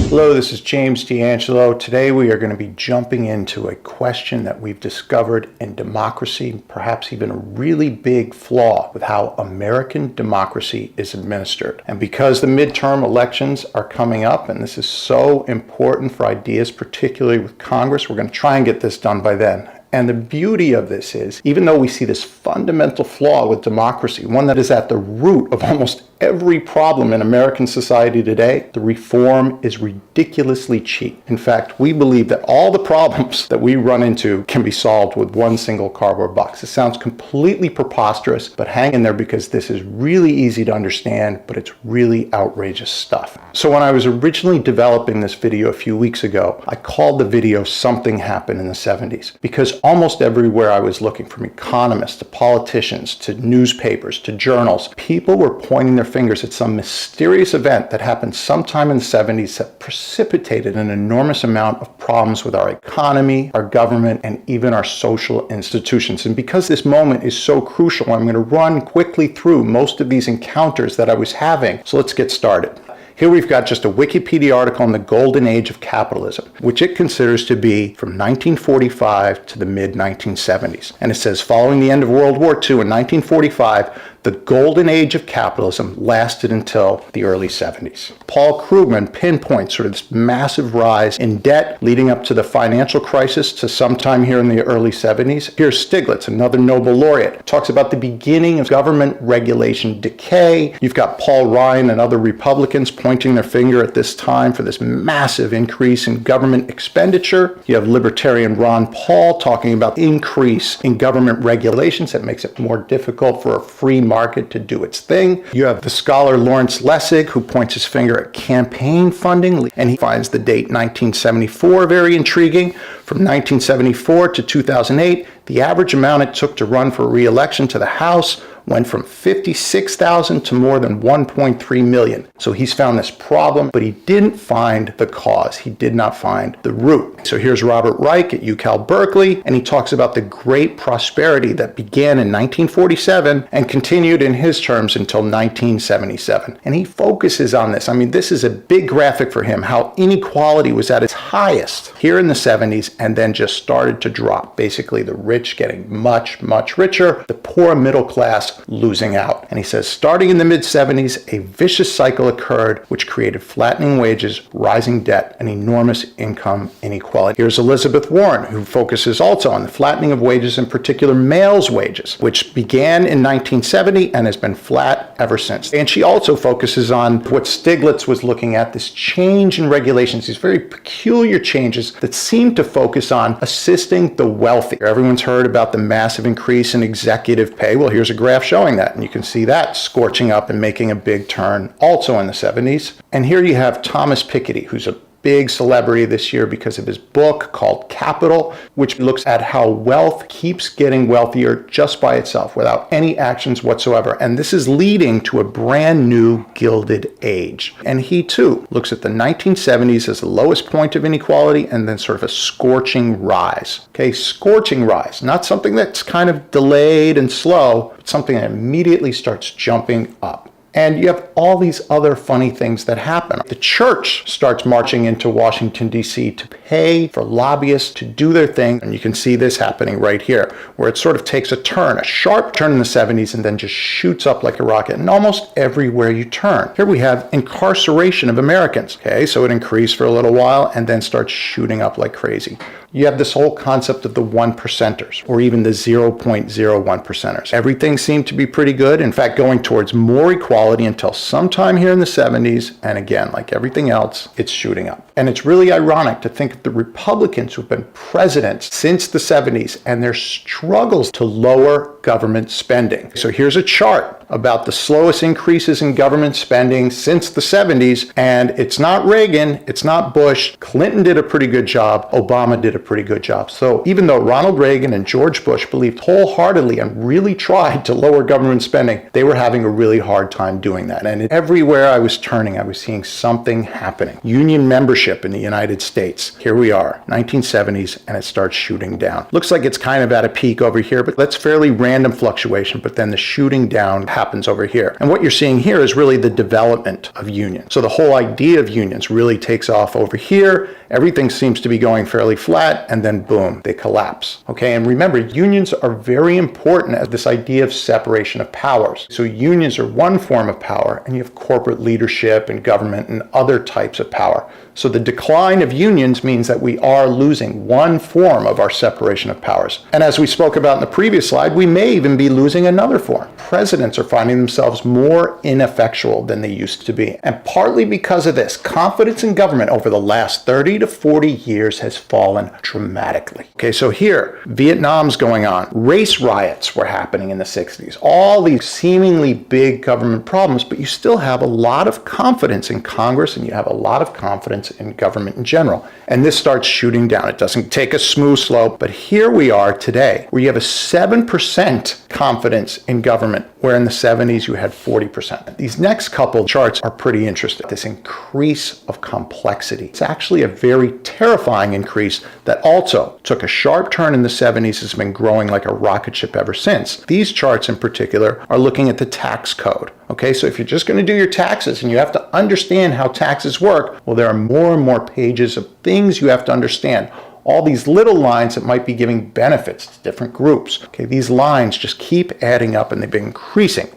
Hello, this is James D'Angelo. Today we are going to be jumping into a question that we've discovered in democracy, perhaps even a really big flaw with how American democracy is administered. And because the midterm elections are coming up, and this is so important for ideas, particularly with Congress, we're going to try and get this done by then. And the beauty of this is, even though we see this fundamental flaw with democracy, one that is at the root of almost every problem in American society today, the reform is ridiculously cheap. In fact, we believe that all the problems that we run into can be solved with one single cardboard box. It sounds completely preposterous, but hang in there because this is really easy to understand, but it's really outrageous stuff. So when I was originally developing this video a few weeks ago, I called the video "Something Happened in the 70s" because almost everywhere I was looking, from economists to politicians to newspapers to journals, people were pointing their fingers at some mysterious event that happened sometime in the 70s that precipitated an enormous amount of problems with our economy, our government, and even our social institutions. And because this moment is so crucial, I'm going to run quickly through most of these encounters that I was having. So let's get started. Here we've got just a Wikipedia article on the golden age of capitalism, which it considers to be from 1945 to the mid-1970s. And it says, following the end of World War II in 1945, the golden age of capitalism lasted until the early 70s. Paul Krugman pinpoints sort of this massive rise in debt leading up to the financial crisis to sometime here in the early 70s. Here's Stiglitz, another Nobel laureate, talks about the beginning of government regulation decay. You've got Paul Ryan and other Republicans pointing their finger at this time for this massive increase in government expenditure. You have libertarian Ron Paul talking about the increase in government regulations that makes it more difficult for a free market to do its thing. You have the scholar Lawrence Lessig, who points his finger at campaign funding, and he finds the date 1974 very intriguing. From 1974 to 2008, the average amount it took to run for re-election to the House went from 56,000 to more than 1.3 million. So he's found this problem, but he didn't find the cause. He did not find the root. So here's Robert Reich at UC Berkeley, and he talks about the great prosperity that began in 1947 and continued in his terms until 1977. And he focuses on this. I mean, this is a big graphic for him, how inequality was at its highest here in the 70s and then just started to drop. Basically, the rich getting much, much richer, the poor middle class losing out. And he says, starting in the mid-70s, a vicious cycle occurred which created flattening wages, rising debt, and enormous income inequality. Here's Elizabeth Warren, who focuses also on the flattening of wages, in particular males' wages, which began in 1970 and has been flat ever since. And she also focuses on what Stiglitz was looking at, this change in regulations, these very peculiar changes that seem to focus on assisting the wealthy. Everyone's heard about the massive increase in executive pay. Well, here's a graph showing that, and you can see that scorching up and making a big turn also in the 70s. And here you have Thomas Piketty, who's a big celebrity this year because of his book called Capital, which looks at how wealth keeps getting wealthier just by itself without any actions whatsoever. And this is leading to a brand new Gilded Age. And he too looks at the 1970s as the lowest point of inequality and then sort of a scorching rise. Okay, scorching rise, not something that's kind of delayed and slow, but something that immediately starts jumping up. And you have all these other funny things that happen. The church starts marching into Washington, D.C. to pay for lobbyists to do their thing. And you can see this happening right here, where it sort of takes a turn, a sharp turn in the 70s, and then just shoots up like a rocket. And almost everywhere you turn. Here we have incarceration of Americans. Okay, so it increased for a little while and then starts shooting up like crazy. You have this whole concept of the 1%ers, or even the 0.01%ers. Everything seemed to be pretty good. In fact, going towards more equality until sometime here in the 70s. And again, like everything else, it's shooting up. And it's really ironic to think of the Republicans who've been presidents since the 70s and their struggles to lower government spending. So here's a chart about the slowest increases in government spending since the 70s. And it's not Reagan, it's not Bush. Clinton did a pretty good job. Obama did a pretty good job. So even though Ronald Reagan and George Bush believed wholeheartedly and really tried to lower government spending, they were having a really hard time doing that. And everywhere I was turning, I was seeing something happening. Union membership in the United States. Here we are, 1970s, and it starts shooting down. Looks like it's kind of at a peak over here, but that's fairly random random fluctuation, but then the shooting down happens over here. And what you're seeing here is really the development of unions. So the whole idea of unions really takes off over here. Everything seems to be going fairly flat, and then boom, they collapse. Okay, and remember, unions are very important as this idea of separation of powers. So unions are one form of power, and you have corporate leadership and government and other types of power. So the decline of unions means that we are losing one form of our separation of powers. And as we spoke about in the previous slide, we may even be losing another form. Presidents are finding themselves more ineffectual than they used to be. And partly because of this, confidence in government over the last 30 to 40 years has fallen dramatically. Okay, so here, Vietnam's going on. Race riots were happening in the 60s. All these seemingly big government problems, but you still have a lot of confidence in Congress, and you have a lot of confidence in government in general. And this starts shooting down. It doesn't take a smooth slope, but here we are today, where you have a 7% confidence in government, where in the 70s you had 40%. These next couple charts are pretty interesting. This increase of complexity. It's actually a very terrifying increase that also took a sharp turn in the 70s, has been growing like a rocket ship ever since. These charts in particular are looking at the tax code. Okay, so if you're just going to do your taxes and you have to understand how taxes work, well, there are more and more pages of things you have to understand. All these little lines that might be giving benefits to different groups. Okay, these lines just keep adding up and they've been increasing.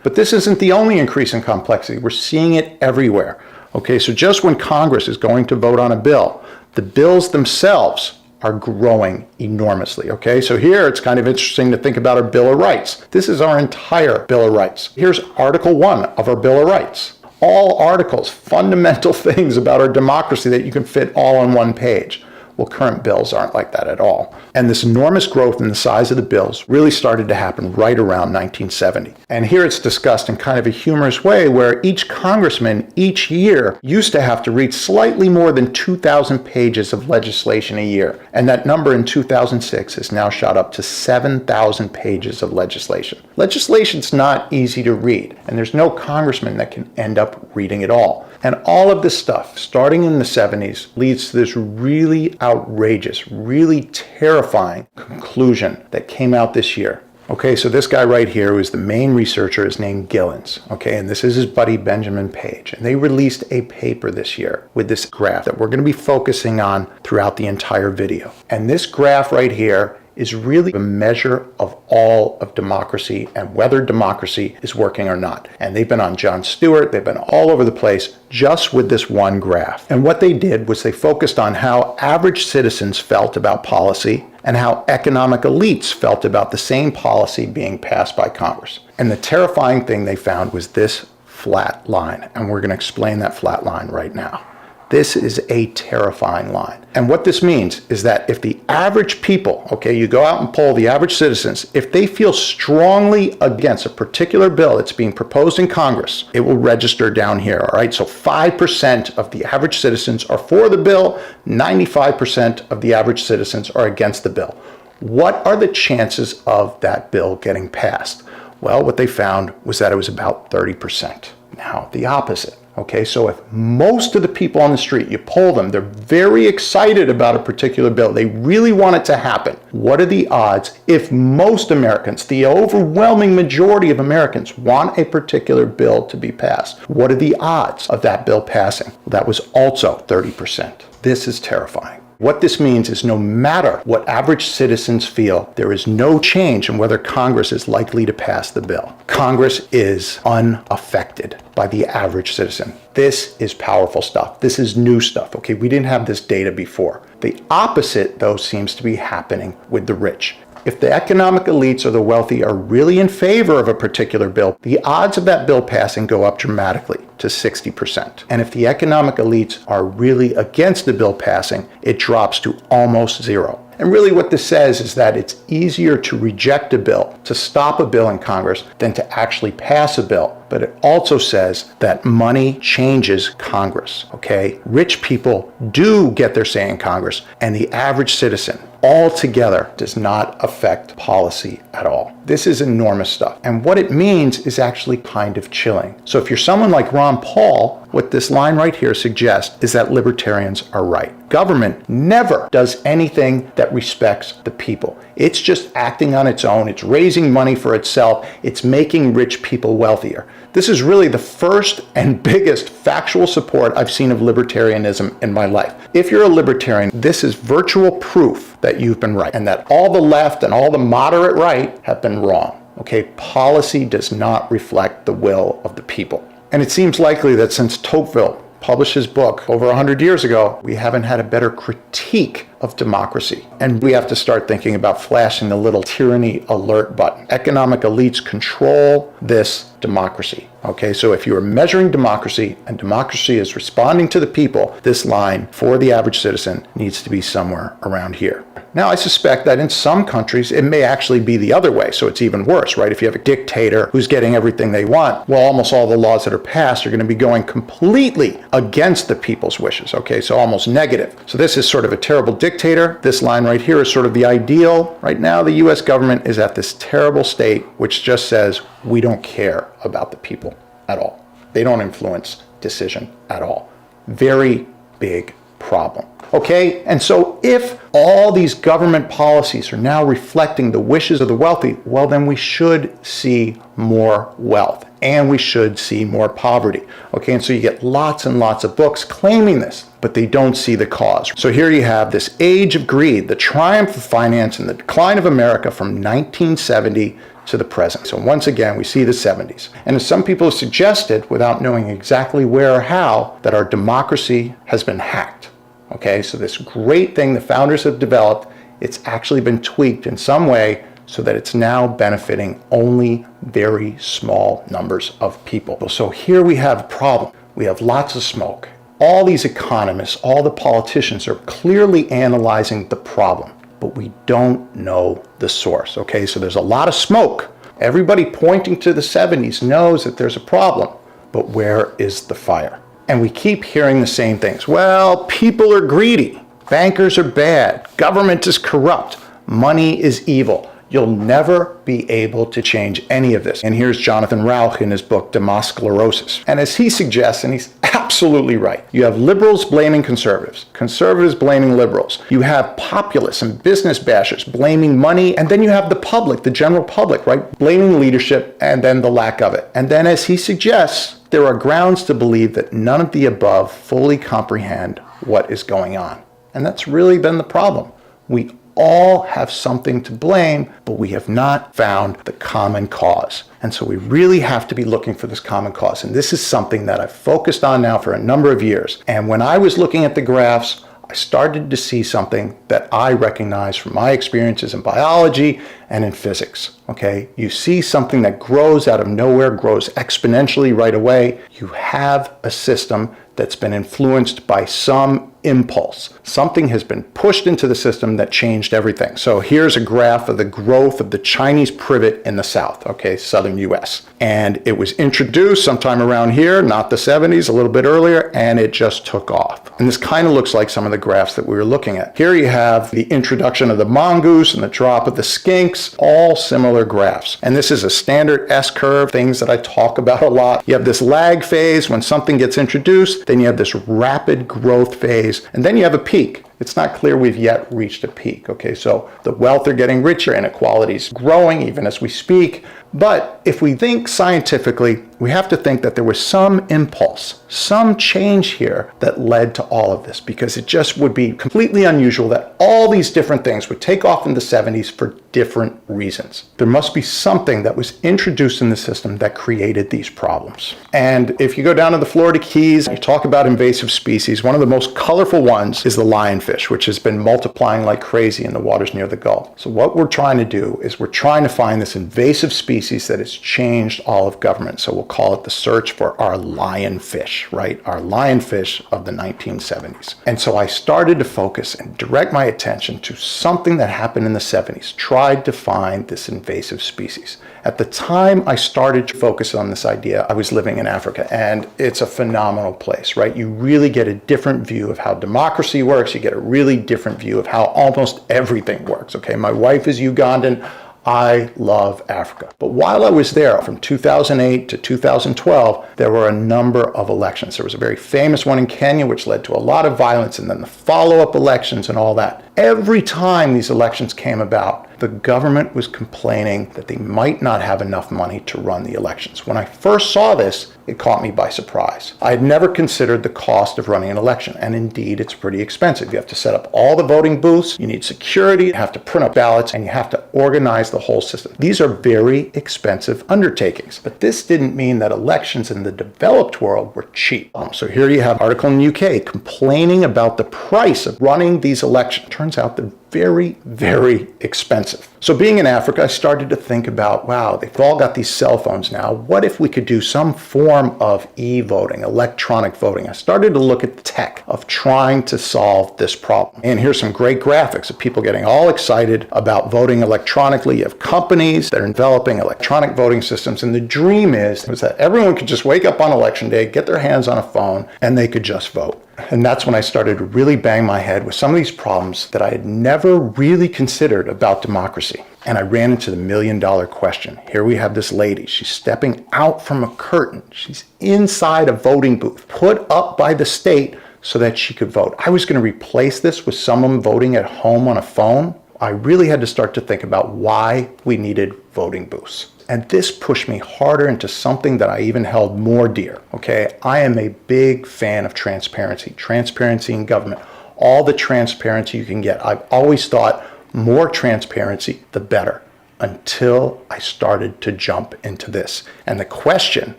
But this isn't the only increase in complexity. We're seeing it everywhere. Okay, so just when Congress is going to vote on a bill, the bills themselves are growing enormously. Okay, so here it's kind of interesting to think about our Bill of Rights. This is our entire Bill of Rights. Here's Article 1 of our Bill of Rights. All articles, fundamental things about our democracy that you can fit all on one page. Well, current bills aren't like that at all. And this enormous growth in the size of the bills really started to happen right around 1970. And here it's discussed in kind of a humorous way where each congressman each year used to have to read slightly more than 2,000 pages of legislation a year. And that number in 2006 has now shot up to 7,000 pages of legislation. Legislation's not easy to read, and there's no congressman that can end up reading it all. And all of this stuff, starting in the 70s, leads to this really outrageous, really terrifying conclusion that came out this year. Okay, so this guy right here, who is the main researcher, is named Gillens. Okay, and this is his buddy Benjamin Page. And they released a paper this year with this graph that we're going to be focusing on throughout the entire video. And this graph right here is really a measure of all of democracy and whether democracy is working or not. And they've been on Jon Stewart, they've been all over the place just with this one graph. And what they did was they focused on how average citizens felt about policy and how economic elites felt about the same policy being passed by Congress. And the terrifying thing they found was this flat line. And we're going to explain that flat line right now. This is a terrifying line. And what this means is that if the average people, okay, you go out and poll the average citizens, if they feel strongly against a particular bill that's being proposed in Congress, it will register down here, all right? So 5% of the average citizens are for the bill, 95% of the average citizens are against the bill. What are the chances of that bill getting passed? Well, what they found was that it was about 30%. Now, the opposite. Okay, so if most of the people on the street, you poll them, they're very excited about a particular bill, they really want it to happen. What are the odds if most Americans, the overwhelming majority of Americans, want a particular bill to be passed? What are the odds of that bill passing? Well, that was also 30%. This is terrifying. What this means is no matter what average citizens feel, there is no change in whether Congress is likely to pass the bill. Congress is unaffected by the average citizen. This is powerful stuff. This is new stuff, okay? We didn't have this data before. The opposite, though, seems to be happening with the rich. If the economic elites or the wealthy are really in favor of a particular bill, the odds of that bill passing go up dramatically to 60%. And if the economic elites are really against the bill passing, it drops to almost zero. And really what this says is that it's easier to reject a bill, to stop a bill in Congress, than to actually pass a bill. But it also says that money changes Congress, okay? Rich people do get their say in Congress, and the average citizen altogether does not affect policy at all. This is enormous stuff. And what it means is actually kind of chilling. So if you're someone like Ron Paul, what this line right here suggests is that libertarians are right. Government never does anything that respects the people. It's just acting on its own. It's raising money for itself. It's making rich people wealthier. This is really the first and biggest factual support I've seen of libertarianism in my life. If you're a libertarian, this is virtual proof that you've been right and that all the left and all the moderate right have been wrong. Okay, policy does not reflect the will of the people. And it seems likely that since Tocqueville published his book over 100 years ago, we haven't had a better critique of democracy. And we have to start thinking about flashing the little tyranny alert button. Economic elites control this democracy. Okay, so if you are measuring democracy and democracy is responding to the people, this line for the average citizen needs to be somewhere around here. Now, I suspect that in some countries, it may actually be the other way, so it's even worse, right? If you have a dictator who's getting everything they want, well, almost all the laws that are passed are going to be going completely against the people's wishes, okay? So almost negative. So this is sort of a terrible dictator. This line right here is sort of the ideal. Right now, the U.S. government is at this terrible state, which just says, we don't care about the people at all. They don't influence decision at all. Very big problem. Okay, and so if all these government policies are now reflecting the wishes of the wealthy, well, then we should see more wealth and we should see more poverty. Okay, and so you get lots and lots of books claiming this, but they don't see the cause. So here you have this age of greed, the triumph of finance and the decline of America from 1970 to the present. So once again, we see the 70s. And as some people have suggested, without knowing exactly where or how, that our democracy has been hacked. Okay, so this great thing the founders have developed, it's actually been tweaked in some way so that it's now benefiting only very small numbers of people. So here we have a problem. We have lots of smoke. All these economists, all the politicians are clearly analyzing the problem, but we don't know the source. Okay, so there's a lot of smoke. Everybody pointing to the 70s knows that there's a problem, but where is the fire? And we keep hearing the same things. Well, people are greedy. Bankers are bad. Government is corrupt. Money is evil. You'll never be able to change any of this. And here's Jonathan Rauch in his book, Demosclerosis. And as he suggests, and he's absolutely right, you have liberals blaming conservatives, conservatives blaming liberals. You have populists and business bashers blaming money, and then you have the public, the general public, right, blaming leadership and then the lack of it. And then as he suggests, there are grounds to believe that none of the above fully comprehend what is going on. And that's really been the problem. We all have something to blame, but we have not found the common cause. And so we really have to be looking for this common cause. And this is something that I've focused on now for a number of years. And when I was looking at the graphs, I started to see something that I recognize from my experiences in biology and in physics. Okay, you see something that grows out of nowhere, grows exponentially right away. You have a system that's been influenced by some impulse. Something has been pushed into the system that changed everything. So here's a graph of the growth of the Chinese privet in the South, okay, southern US. And it was introduced sometime around here, not the 70s, a little bit earlier, and it just took off. And this kind of looks like some of the graphs that we were looking at. Here you have the introduction of the mongoose and the drop of the skinks, all similar graphs. And this is a standard S-curve, things that I talk about a lot. You have this lag phase when something gets introduced, then you have this rapid growth phase, and then you have a peak. It's not clear we've yet reached a peak, okay? So the wealth are getting richer, inequality is growing even as we speak. But if we think scientifically, we have to think that there was some impulse, some change here that led to all of this, because it just would be completely unusual that all these different things would take off in the 70s for different reasons. There must be something that was introduced in the system that created these problems. And if you go down to the Florida Keys, you talk about invasive species, one of the most colorful ones is the lionfish, which has been multiplying like crazy in the waters near the Gulf. So what we're trying to do is we're trying to find this invasive species that has changed all of government. So we'll call it the search for our lionfish, right? Our lionfish of the 1970s. And so I started to focus and direct my attention to something that happened in the 70s, tried to find this invasive species. At the time I started to focus on this idea, I was living in Africa, and it's a phenomenal place, right? You really get a different view of how democracy works. You get a really different view of how almost everything works, okay? My wife is Ugandan. I love Africa. But while I was there from 2008 to 2012, there were a number of elections. There was a very famous one in Kenya, which led to a lot of violence, and then the follow-up elections and all that. Every time these elections came about, the government was complaining that they might not have enough money to run the elections. When I first saw this, it caught me by surprise. I had never considered the cost of running an election, and indeed it's pretty expensive. You have to set up all the voting booths, you need security, you have to print up ballots, and you have to organize the whole system. These are very expensive undertakings, but this didn't mean that elections in the developed world were cheap. So here you have an article in the UK complaining about the price of running these elections. Turns out they're very, very expensive. So being in Africa, I started to think about, wow, they've all got these cell phones now. What if we could do some form of e-voting, electronic voting? I started to look at the tech of trying to solve this problem. And here's some great graphics of people getting all excited about voting electronically. You have companies that are developing electronic voting systems. And the dream is that everyone could just wake up on election day, get their hands on a phone, and they could just vote. And that's when I started to really bang my head with some of these problems that I had never really considered about democracy. And I ran into the million-dollar question. Here we have this lady. She's stepping out from a curtain. She's inside a voting booth put up by the state so that she could vote. I was going to replace this with someone voting at home on a phone. I really had to start to think about why we needed voting booths. And this pushed me harder into something that I even held more dear, okay? I am a big fan of transparency in government, all the transparency you can get. I've always thought more transparency, the better, until I started to jump into this. And the question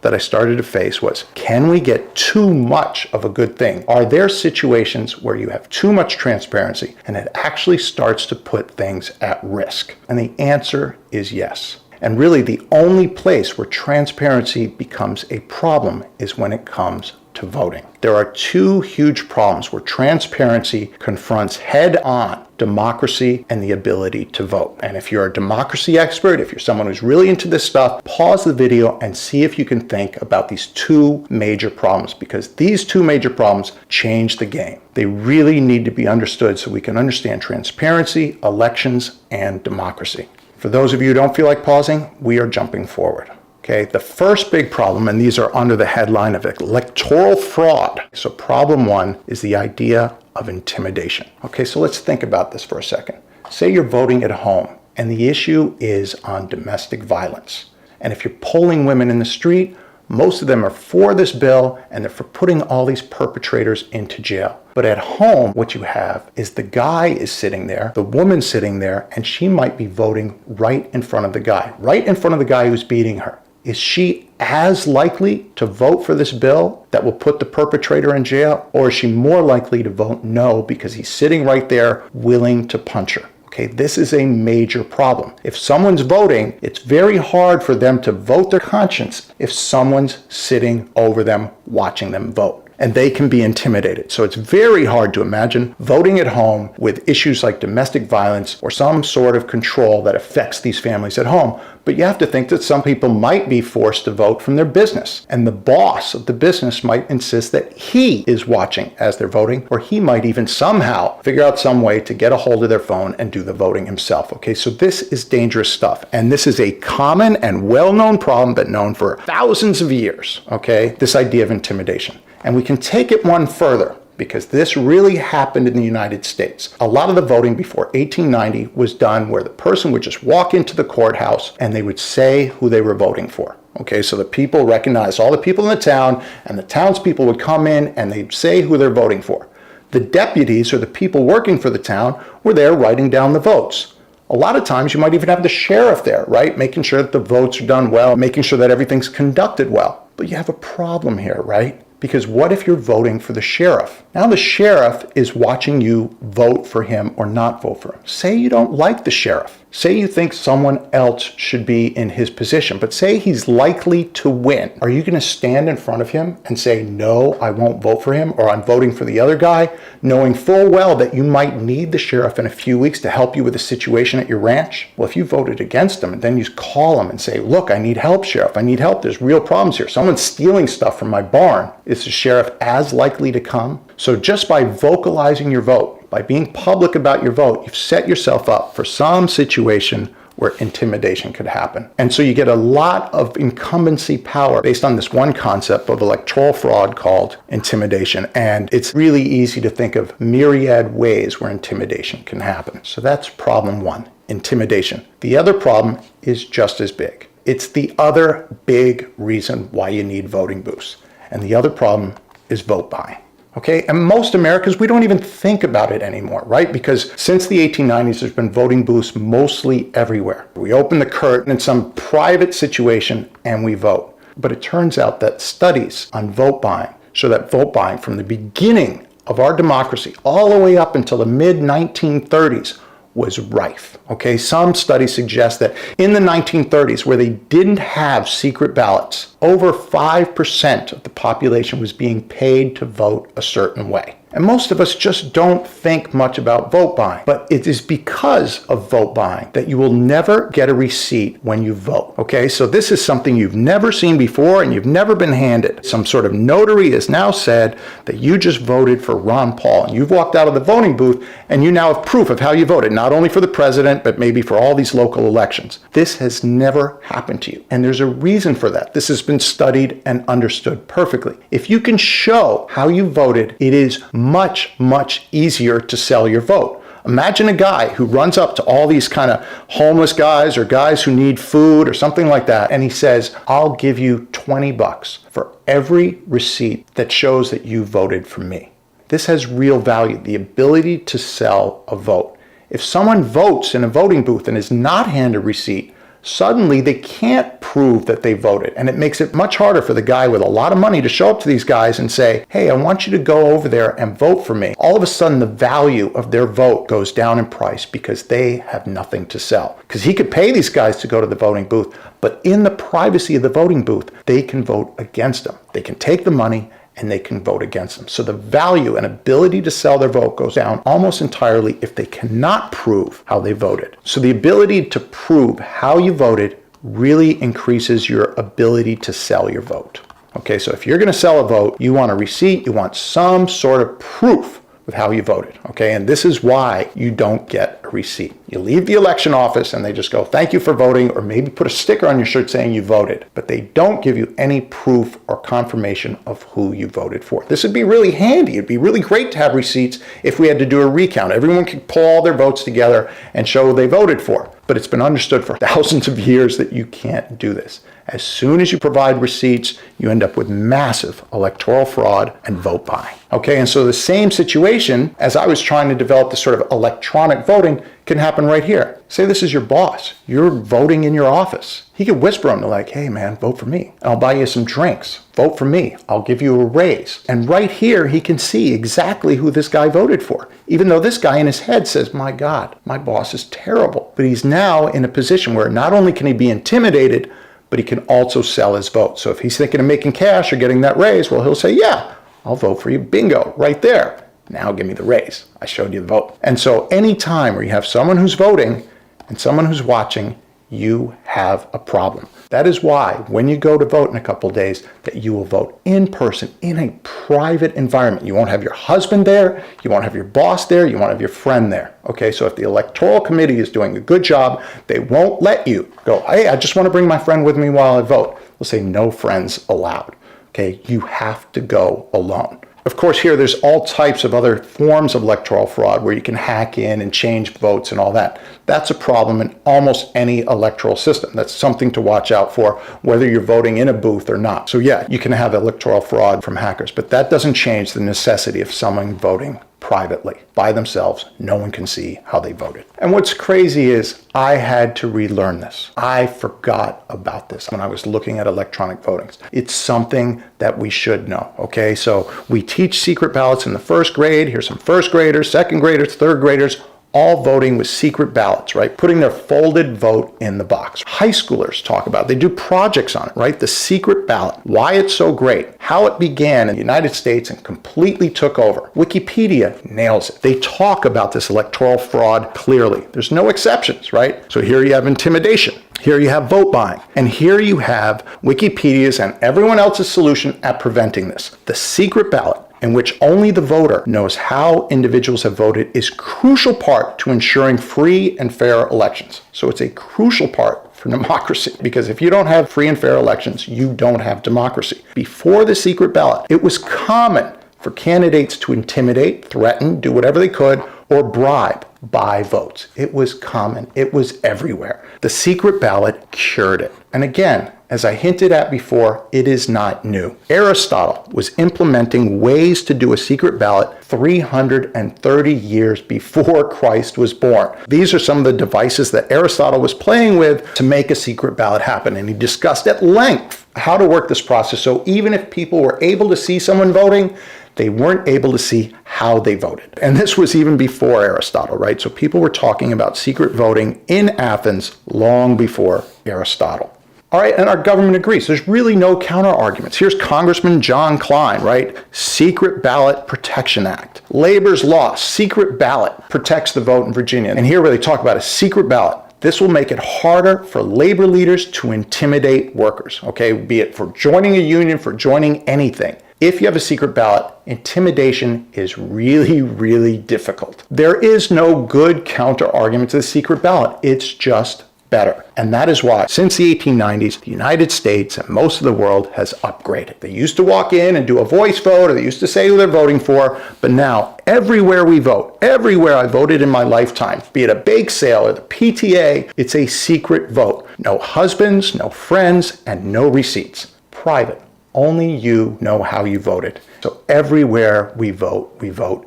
that I started to face was, can we get too much of a good thing? Are there situations where you have too much transparency and it actually starts to put things at risk? And the answer is yes. And really, the only place where transparency becomes a problem is when it comes to voting. There are two huge problems where transparency confronts head-on democracy and the ability to vote. And if you're a democracy expert, if you're someone who's really into this stuff, pause the video and see if you can think about these two major problems, because these two major problems change the game. They really need to be understood so we can understand transparency, elections, and democracy. For those of you who don't feel like pausing, we are jumping forward. Okay, the first big problem, and these are under the headline of electoral fraud. So problem one is the idea of intimidation. Okay, so let's think about this for a second. Say you're voting at home and the issue is on domestic violence. And if you're polling women in the street, most of them are for this bill and they're for putting all these perpetrators into jail. But at home, what you have is the guy is sitting there, the woman's sitting there, and she might be voting right in front of the guy who's beating her. Is she as likely to vote for this bill that will put the perpetrator in jail, or is she more likely to vote no because he's sitting right there willing to punch her? Okay, this is a major problem. If someone's voting, it's very hard for them to vote their conscience if someone's sitting over them watching them vote. And they can be intimidated. So it's very hard to imagine voting at home with issues like domestic violence or some sort of control that affects these families at home. But you have to think that some people might be forced to vote from their business. And the boss of the business might insist that he is watching as they're voting, or he might even somehow figure out some way to get a hold of their phone and do the voting himself. Okay, so this is dangerous stuff. And this is a common and well-known problem, but known for thousands of years. Okay, this idea of intimidation. And we can take it one further, because this really happened in the United States. A lot of the voting before 1890 was done where the person would just walk into the courthouse and they would say who they were voting for. Okay, so the people recognized all the people in the town, and the townspeople would come in and they'd say who they're voting for. The deputies, or the people working for the town, were there writing down the votes. A lot of times you might even have the sheriff there, right? Making sure that the votes are done well, making sure that everything's conducted well. But you have a problem here, right? Because what if you're voting for the sheriff? Now the sheriff is watching you vote for him or not vote for him. Say you don't like the sheriff. Say you think someone else should be in his position, but say he's likely to win. Are you going to stand in front of him and say, no, I won't vote for him, or I'm voting for the other guy, knowing full well that you might need the sheriff in a few weeks to help you with the situation at your ranch? Well, if you voted against him and then you call him and say, look, I need help, sheriff, I need help. There's real problems here. Someone's stealing stuff from my barn. Is the sheriff as likely to come? So just by vocalizing your vote, by being public about your vote, you've set yourself up for some situation where intimidation could happen. And so you get a lot of incumbency power based on this one concept of electoral fraud called intimidation. And it's really easy to think of myriad ways where intimidation can happen. So that's problem one, intimidation. The other problem is just as big. It's the other big reason why you need voting booths. And the other problem is vote buying. Okay, and most Americans, we don't even think about it anymore, right? Because since the 1890s, there's been voting booths mostly everywhere. We open the curtain in some private situation and we vote. But it turns out that studies on vote buying show that vote buying from the beginning of our democracy all the way up until the mid-1930s was rife. Okay, some studies suggest that in the 1930s, where they didn't have secret ballots, over 5% of the population was being paid to vote a certain way. And most of us just don't think much about vote buying. But it is because of vote buying that you will never get a receipt when you vote. Okay, so this is something you've never seen before and you've never been handed. Some sort of notary has now said that you just voted for Ron Paul and you've walked out of the voting booth and you now have proof of how you voted, not only for the president, but maybe for all these local elections. This has never happened to you. And there's a reason for that. This has been studied and understood perfectly. If you can show how you voted, it is much easier to sell your vote. Imagine a guy who runs up to all these kind of homeless guys or guys who need food or something like that, and he says, I'll give you $20 for every receipt that shows that you voted for me. This has real value, the ability to sell a vote. If someone votes in a voting booth and is not handed a receipt, suddenly they can't prove that they voted. And it makes it much harder for the guy with a lot of money to show up to these guys and say, hey, I want you to go over there and vote for me. All of a sudden, the value of their vote goes down in price because they have nothing to sell. Because he could pay these guys to go to the voting booth, but in the privacy of the voting booth, they can vote against them. They can take the money and they can vote against them. So the value and ability to sell their vote goes down almost entirely if they cannot prove how they voted. So the ability to prove how you voted really increases your ability to sell your vote. Okay, so if you're gonna sell a vote, you want a receipt, you want some sort of proof with how you voted, okay? And this is why you don't get a receipt. You leave the election office and they just go, thank you for voting, or maybe put a sticker on your shirt saying you voted, but they don't give you any proof or confirmation of who you voted for. This would be really handy. It'd be really great to have receipts if we had to do a recount. Everyone could pull all their votes together and show who they voted for. But it's been understood for thousands of years that you can't do this. As soon as you provide receipts, you end up with massive electoral fraud and vote buying. Okay, and so the same situation as I was trying to develop this sort of electronic voting can happen right here. Say this is your boss. You're voting in your office. He could whisper on you like, hey man, vote for me. I'll buy you some drinks. Vote for me. I'll give you a raise. And right here, he can see exactly who this guy voted for. Even though this guy in his head says, my God, my boss is terrible. But he's now in a position where not only can he be intimidated, but he can also sell his vote. So if he's thinking of making cash or getting that raise, well, he'll say, yeah, I'll vote for you. Bingo, right there. Now give me the raise. I showed you the vote. And so any time where you have someone who's voting and someone who's watching, you have a problem. That is why when you go to vote in a couple of days, that you will vote in person in a private environment. You won't have your husband there. You won't have your boss there. You won't have your friend there. Okay, so if the electoral committee is doing a good job, they won't let you go, hey, I just want to bring my friend with me while I vote. They'll say no friends allowed. Okay, you have to go alone. Of course, here there's all types of other forms of electoral fraud where you can hack in and change votes and all that. That's a problem in almost any electoral system. That's something to watch out for, whether you're voting in a booth or not. So yeah, you can have electoral fraud from hackers, but that doesn't change the necessity of someone voting privately, by themselves. No one can see how they voted. And what's crazy is I had to relearn this. I forgot about this when I was looking at electronic voting. It's something that we should know, okay? So we teach secret ballots in the first grade. Here's some first graders, second graders, third graders, all voting with secret ballots, right? Putting their folded vote in the box. High schoolers talk about it. They do projects on it, right? The secret ballot, why it's so great, how it began in the United States and completely took over. Wikipedia nails it. They talk about this electoral fraud clearly. There's no exceptions, right? So here you have intimidation. Here you have vote buying. And here you have Wikipedia's and everyone else's solution at preventing this. The secret ballot. in which only the voter knows how individuals have voted, is crucial part to ensuring free and fair elections. So it's a crucial part for democracy, because if you don't have free and fair elections, you don't have democracy. Before the secret ballot, it was common for candidates to intimidate, threaten, do whatever they could, or bribe, buy votes. It was common. It was everywhere. The secret ballot cured it. And again, as I hinted at before, it is not new. Aristotle was implementing ways to do a secret ballot 330 years before Christ was born. These are some of the devices that Aristotle was playing with to make a secret ballot happen. And he discussed at length how to work this process. So even if people were able to see someone voting, they weren't able to see how they voted. And this was even before Aristotle, right? So people were talking about secret voting in Athens long before Aristotle. All right, and our government agrees. There's really no counter arguments. Here's Congressman John Klein, right? Secret Ballot Protection Act. Labor's law, secret ballot protects the vote in Virginia. And here where they talk about a secret ballot, this will make it harder for labor leaders to intimidate workers, okay? Be it for joining a union, for joining anything. If you have a secret ballot, intimidation is really, really difficult. There is no good counter argument to the secret ballot. It's just better. And that is why, since the 1890s, the United States and most of the world has upgraded. They used to walk in and do a voice vote, or they used to say who they're voting for, but now everywhere we vote, everywhere I voted in my lifetime, be it a bake sale or the PTA, it's a secret vote. No husbands, no friends, and no receipts. Private. Only you know how you voted. So everywhere we vote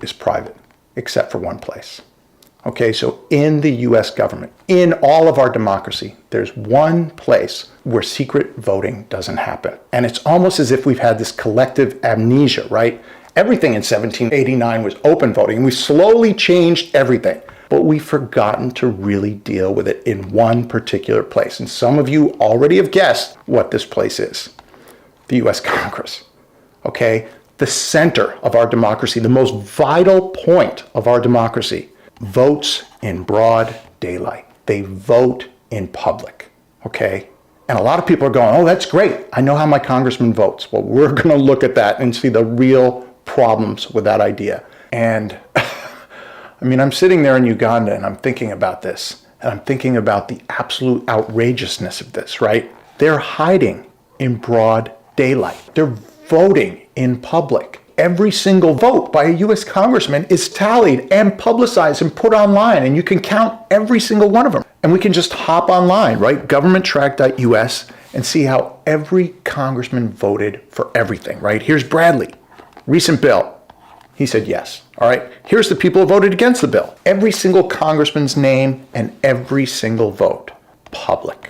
is private, except for one place. Okay, so in the US government, in all of our democracy, there's one place where secret voting doesn't happen. And it's almost as if we've had this collective amnesia, right? Everything in 1789 was open voting, and we slowly changed everything. But we've forgotten to really deal with it in one particular place. And some of you already have guessed what this place is. The US Congress. Okay, the center of our democracy, the most vital point of our democracy, votes in broad daylight. They vote in public, okay? And a lot of people are going, oh, that's great. I know how my congressman votes. Well, we're going to look at that and see the real problems with that idea. And I mean, I'm sitting there in Uganda and I'm thinking about this. And I'm thinking about the absolute outrageousness of this, right? They're hiding in broad daylight. They're voting in public. Every single vote by a U.S. congressman is tallied and publicized and put online, and you can count every single one of them. And we can just hop online, right? governmenttrack.us, and see how every congressman voted for everything, right? Here's Bradley. Recent bill. He said yes. All right. Here's the people who voted against the bill. Every single congressman's name and every single vote. Public.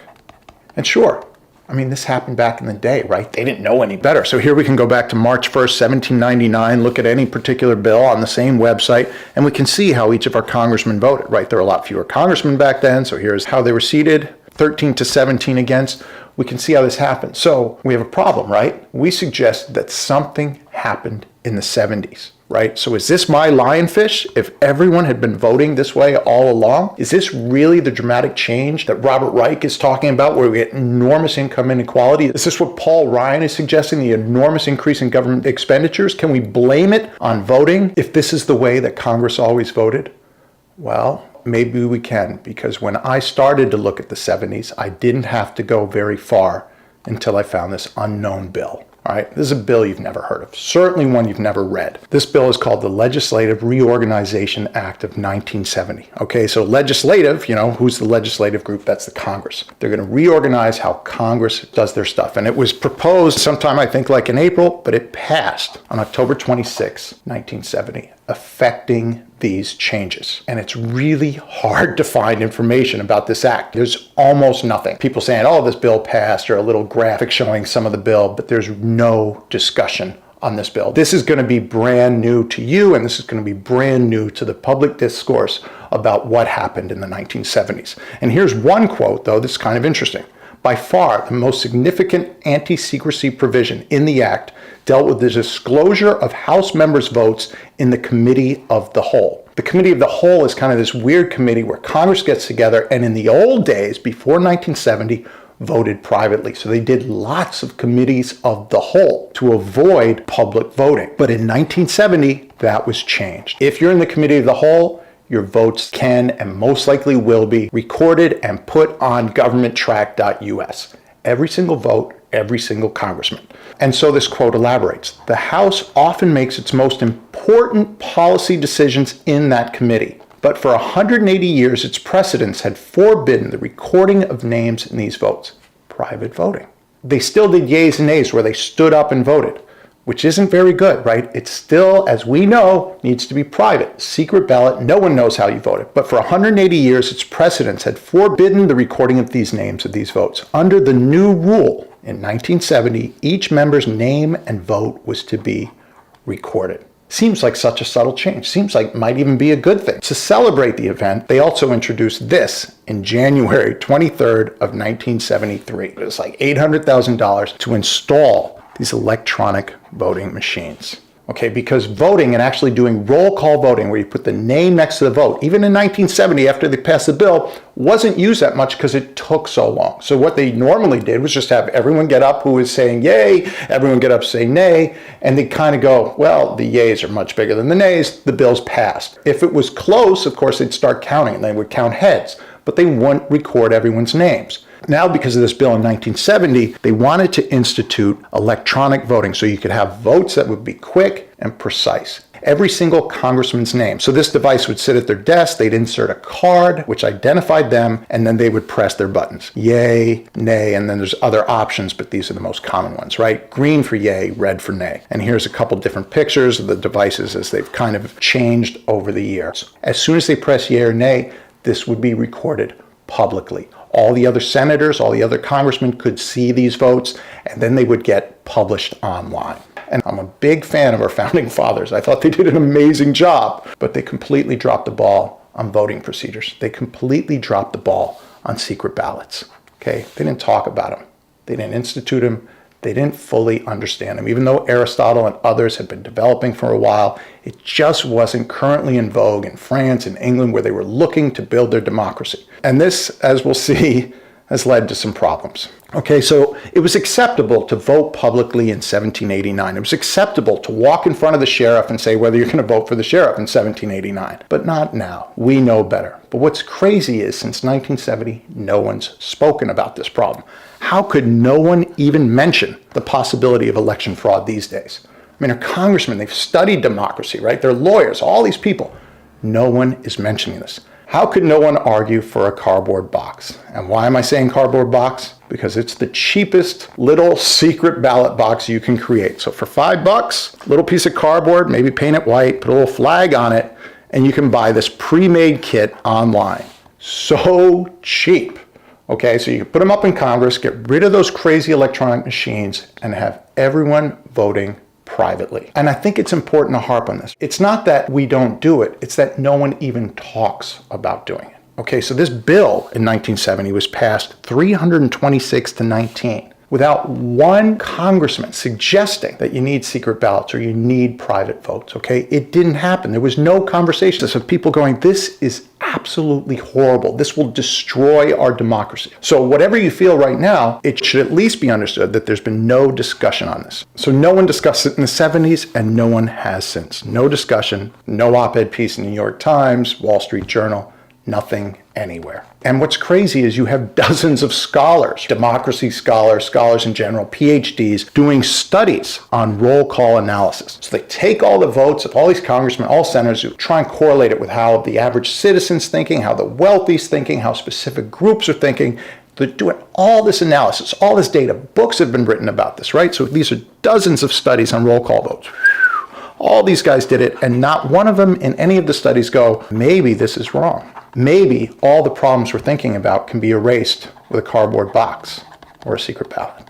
And sure, I mean, this happened back in the day, right? They didn't know any better. So here we can go back to March 1st, 1799, look at any particular bill on the same website, and we can see how each of our congressmen voted, right? There were a lot fewer congressmen back then, so here's how they were seated, 13 to 17 against. We can see how this happened. So we have a problem, right? We suggest that something happened in the 70s. Right? So is this my lionfish? If everyone had been voting this way all along, is this really the dramatic change that Robert Reich is talking about, where we get enormous income inequality? Is this what Paul Ryan is suggesting, the enormous increase in government expenditures? Can we blame it on voting if this is the way that Congress always voted? Well, maybe we can, because when I started to look at the 70s, I didn't have to go very far until I found this unknown bill. All right, this is a bill you've never heard of, certainly one you've never read. This bill is called the Legislative Reorganization Act of 1970. Okay, so legislative, you know, who's the legislative group? That's the Congress. They're going to reorganize how Congress does their stuff. And it was proposed sometime, I think, like in April, but it passed on October 26, 1970, affecting these changes. And it's really hard to find information about this act. There's almost nothing. People saying, oh, this bill passed, or a little graphic showing some of the bill, but there's no discussion on this bill. This is going to be brand new to you, and this is going to be brand new to the public discourse about what happened in the 1970s. And here's one quote, though, that's kind of interesting. By far, the most significant anti-secrecy provision in the act dealt with the disclosure of House members' votes in the Committee of the Whole. The Committee of the Whole is kind of this weird committee where Congress gets together, and in the old days, before 1970, voted privately. So they did lots of committees of the whole to avoid public voting. But in 1970, that was changed. If you're in the committee of the whole, your votes can and most likely will be recorded and put on governmenttrack.us. Every single vote, every single congressman. And so this quote elaborates, the House often makes its most important policy decisions in that committee. But for 180 years, its precedents had forbidden the recording of names in these votes. Private voting. They still did yeas and nays where they stood up and voted, which isn't very good, right? It still, as we know, needs to be private. Secret ballot, no one knows how you voted. But for 180 years, its precedents had forbidden the recording of these names of these votes. Under the new rule in 1970, each member's name and vote was to be recorded. Seems like such a subtle change. Seems like it might even be a good thing. To celebrate the event, they also introduced this in January 23rd of 1973. It was like $800,000 to install these electronic voting machines. Okay, because voting and actually doing roll call voting where you put the name next to the vote, even in 1970 after they passed the bill, wasn't used that much because it took so long. So what they normally did was just have everyone get up who was saying yay, everyone get up say nay, and they kind of go, well, the yays are much bigger than the nays, the bill's passed. If it was close, of course, they'd start counting and they would count heads, but they wouldn't record everyone's names. Now, because of this bill in 1970, they wanted to institute electronic voting so you could have votes that would be quick and precise. Every single congressman's name. So this device would sit at their desk, they'd insert a card which identified them, and then they would press their buttons. Yay, nay, and then there's other options, but these are the most common ones, right? Green for yay, red for nay. And here's a couple different pictures of the devices as they've kind of changed over the years. As soon as they press yay or nay, this would be recorded publicly. All the other senators, all the other congressmen could see these votes, and then they would get published online. And I'm a big fan of our founding fathers. I thought they did an amazing job, but they completely dropped the ball on voting procedures. They completely dropped the ball on secret ballots. Okay, they didn't talk about them. They didn't institute them. They didn't fully understand them. Even though Aristotle and others had been developing for a while, it just wasn't currently in vogue in France and England where they were looking to build their democracy. And this, as we'll see, has led to some problems. Okay, so it was acceptable to vote publicly in 1789. It was acceptable to walk in front of the sheriff and say whether you're going to vote for the sheriff in 1789, but not now. We know better. But what's crazy is since 1970, no one's spoken about this problem. How could no one even mention the possibility of election fraud these days? I mean, they're congressmen, they've studied democracy, right? They're lawyers, all these people. No one is mentioning this. How could no one argue for a cardboard box? And why am I saying cardboard box? Because it's the cheapest little secret ballot box you can create. So for $5, little piece of cardboard, maybe paint it white, put a little flag on it, and you can buy this pre-made kit online. So cheap. Okay, so you can put them up in Congress, get rid of those crazy electronic machines, and have everyone voting privately. And I think it's important to harp on this. It's not that we don't do it, it's that no one even talks about doing it. Okay, so this bill in 1970 was passed 326 to 19 without one congressman suggesting that you need secret ballots or you need private votes, okay? It didn't happen. There was no conversation of people going, this is absolutely horrible. This will destroy our democracy. So whatever you feel right now, it should at least be understood that there's been no discussion on this. So no one discussed it in the 70s and no one has since. No discussion, no op-ed piece in the New York Times, Wall Street Journal, nothing anywhere. And what's crazy is you have dozens of scholars, democracy scholars, scholars in general, PhDs, doing studies on roll call analysis. So they take all the votes of all these congressmen, all senators, who try and correlate it with how the average citizen's thinking, how the wealthy's thinking, how specific groups are thinking. They're doing all this analysis, all this data. Books have been written about this, right? So these are dozens of studies on roll call votes. All these guys did it, and not one of them in any of the studies go, maybe this is wrong. Maybe all the problems we're thinking about can be erased with a cardboard box or a secret ballot.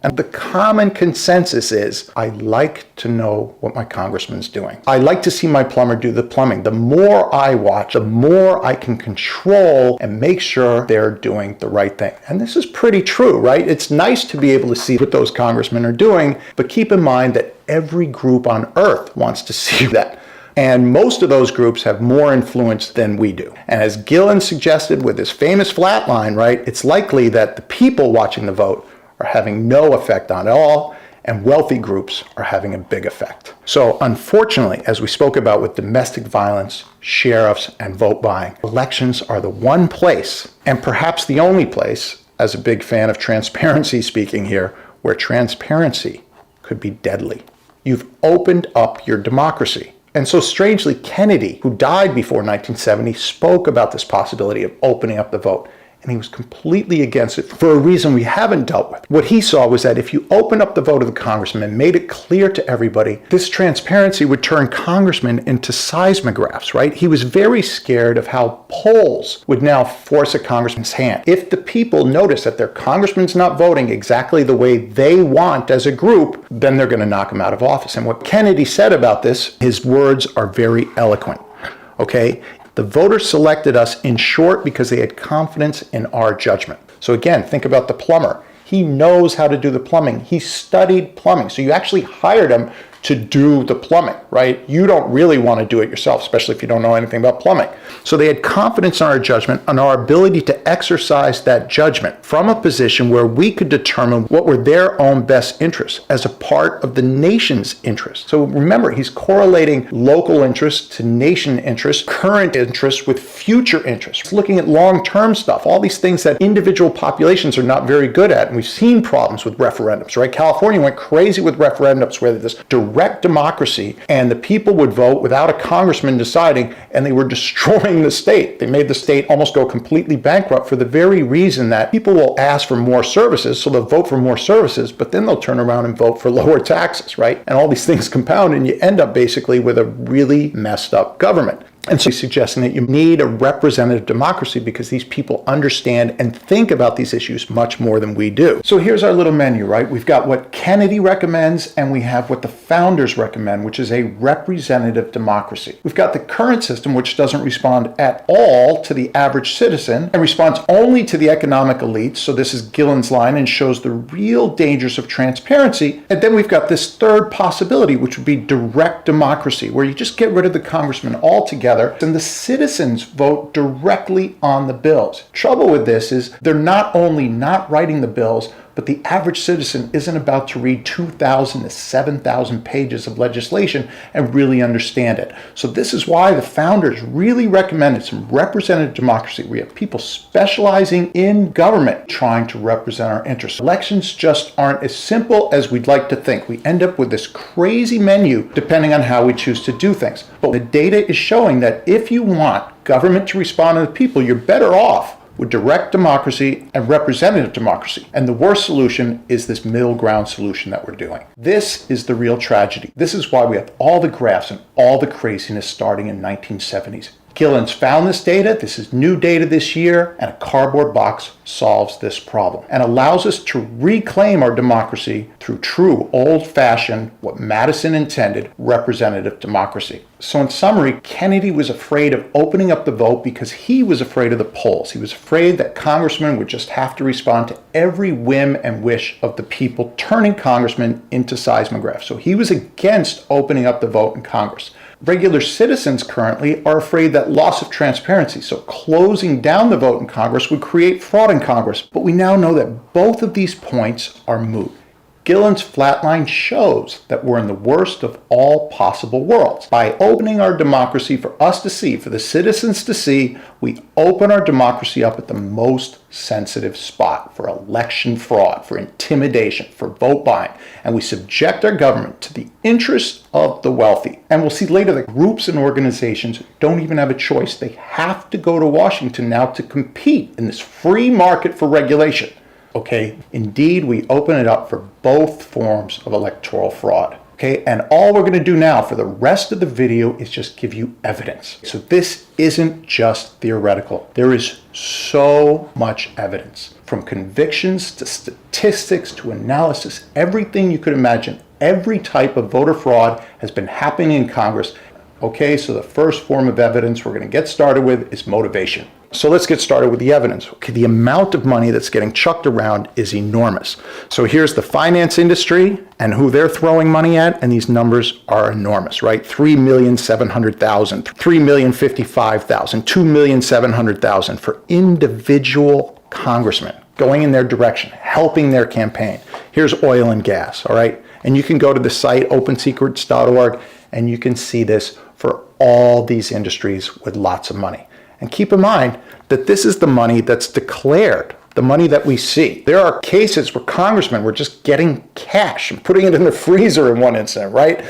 And the common consensus is, I like to know what my congressman's doing. I like to see my plumber do the plumbing. The more I watch, the more I can control and make sure they're doing the right thing. And this is pretty true, right? It's nice to be able to see what those congressmen are doing, but keep in mind that every group on earth wants to see that. And most of those groups have more influence than we do. And as Gillen suggested with his famous flat line, right, it's likely that the people watching the vote are having no effect on it all, and wealthy groups are having a big effect. So unfortunately, as we spoke about with domestic violence, sheriffs, and vote buying, elections are the one place, and perhaps the only place, as a big fan of transparency speaking here, where transparency could be deadly. You've opened up your democracy. And so strangely, Kennedy, who died before 1970, spoke about this possibility of opening up the vote. And he was completely against it for a reason we haven't dealt with. What he saw was that if you opened up the vote of the congressman and made it clear to everybody, this transparency would turn congressmen into seismographs, right? He was very scared of how polls would now force a congressman's hand. If the people notice that their congressman's not voting exactly the way they want as a group, then they're going to knock him out of office. And what Kennedy said about this, his words are very eloquent, okay? The voters selected us, in short, because they had confidence in our judgment. So again, think about the plumber. He knows how to do the plumbing. He studied plumbing. So you actually hired him to do the plumbing, right? You don't really want to do it yourself, especially if you don't know anything about plumbing. So they had confidence in our judgment and our ability to exercise that judgment from a position where we could determine what were their own best interests as a part of the nation's interests. So remember, he's correlating local interests to nation interests, current interests with future interests, looking at long-term stuff, all these things that individual populations are not very good at. And we've seen problems with referendums, right? California went crazy with referendums where this direct democracy, and the people would vote without a congressman deciding, and they were destroying the state. They made the state almost go completely bankrupt for the very reason that people will ask for more services, so they'll vote for more services, but then they'll turn around and vote for lower taxes, right? And all these things compound, and you end up basically with a really messed up government. And so he's suggesting that you need a representative democracy because these people understand and think about these issues much more than we do. So here's our little menu, right? We've got what Kennedy recommends and we have what the founders recommend, which is a representative democracy. We've got the current system, which doesn't respond at all to the average citizen and responds only to the economic elites. So this is Gillen's line and shows the real dangers of transparency. And then we've got this third possibility, which would be direct democracy, where you just get rid of the congressman altogether and the citizens vote directly on the bills. Trouble with this is they're not only not writing the bills, but the average citizen isn't about to read 2,000 to 7,000 pages of legislation and really understand it. So this is why the founders really recommended some representative democracy. We have people specializing in government trying to represent our interests. Elections just aren't as simple as we'd like to think. We end up with this crazy menu depending on how we choose to do things. But the data is showing that if you want government to respond to the people, you're better off with direct democracy and representative democracy. And the worst solution is this middle ground solution that we're doing. This is the real tragedy. This is why we have all the graphs and all the craziness starting in 1970s. Gillen's found this data. This is new data this year, and a cardboard box solves this problem and allows us to reclaim our democracy through true old-fashioned, what Madison intended, representative democracy. So in summary, Kennedy was afraid of opening up the vote because he was afraid of the polls. He was afraid that congressmen would just have to respond to every whim and wish of the people, turning congressmen into seismographs. So he was against opening up the vote in Congress. Regular citizens currently are afraid that loss of transparency, so closing down the vote in Congress, would create fraud in Congress. But we now know that both of these points are moot. Gillen's flatline shows that we're in the worst of all possible worlds. By opening our democracy for us to see, for the citizens to see, we open our democracy up at the most sensitive spot for election fraud, for intimidation, for vote buying, and we subject our government to the interests of the wealthy. And we'll see later that groups and organizations don't even have a choice. They have to go to Washington now to compete in this free market for regulation. Okay, indeed, we open it up for both forms of electoral fraud. Okay, and all we're going to do now for the rest of the video is just give you evidence. So this isn't just theoretical. There is so much evidence, from convictions to statistics to analysis, everything you could imagine. Every type of voter fraud has been happening in Congress. Okay, so the first form of evidence we're going to get started with is motivation. So let's get started with the evidence. Okay, the amount of money that's getting chucked around is enormous. So here's the finance industry and who they're throwing money at, and these numbers are enormous, right? 3,700,000, 3,055,000, 2,700,000 for individual congressmen going in their direction, helping their campaign. Here's oil and gas, all right? And you can go to the site opensecrets.org and you can see this for all these industries with lots of money. And keep in mind that this is the money that's declared, the money that we see. There are cases where congressmen were just getting cash and putting it in the freezer in one incident, right?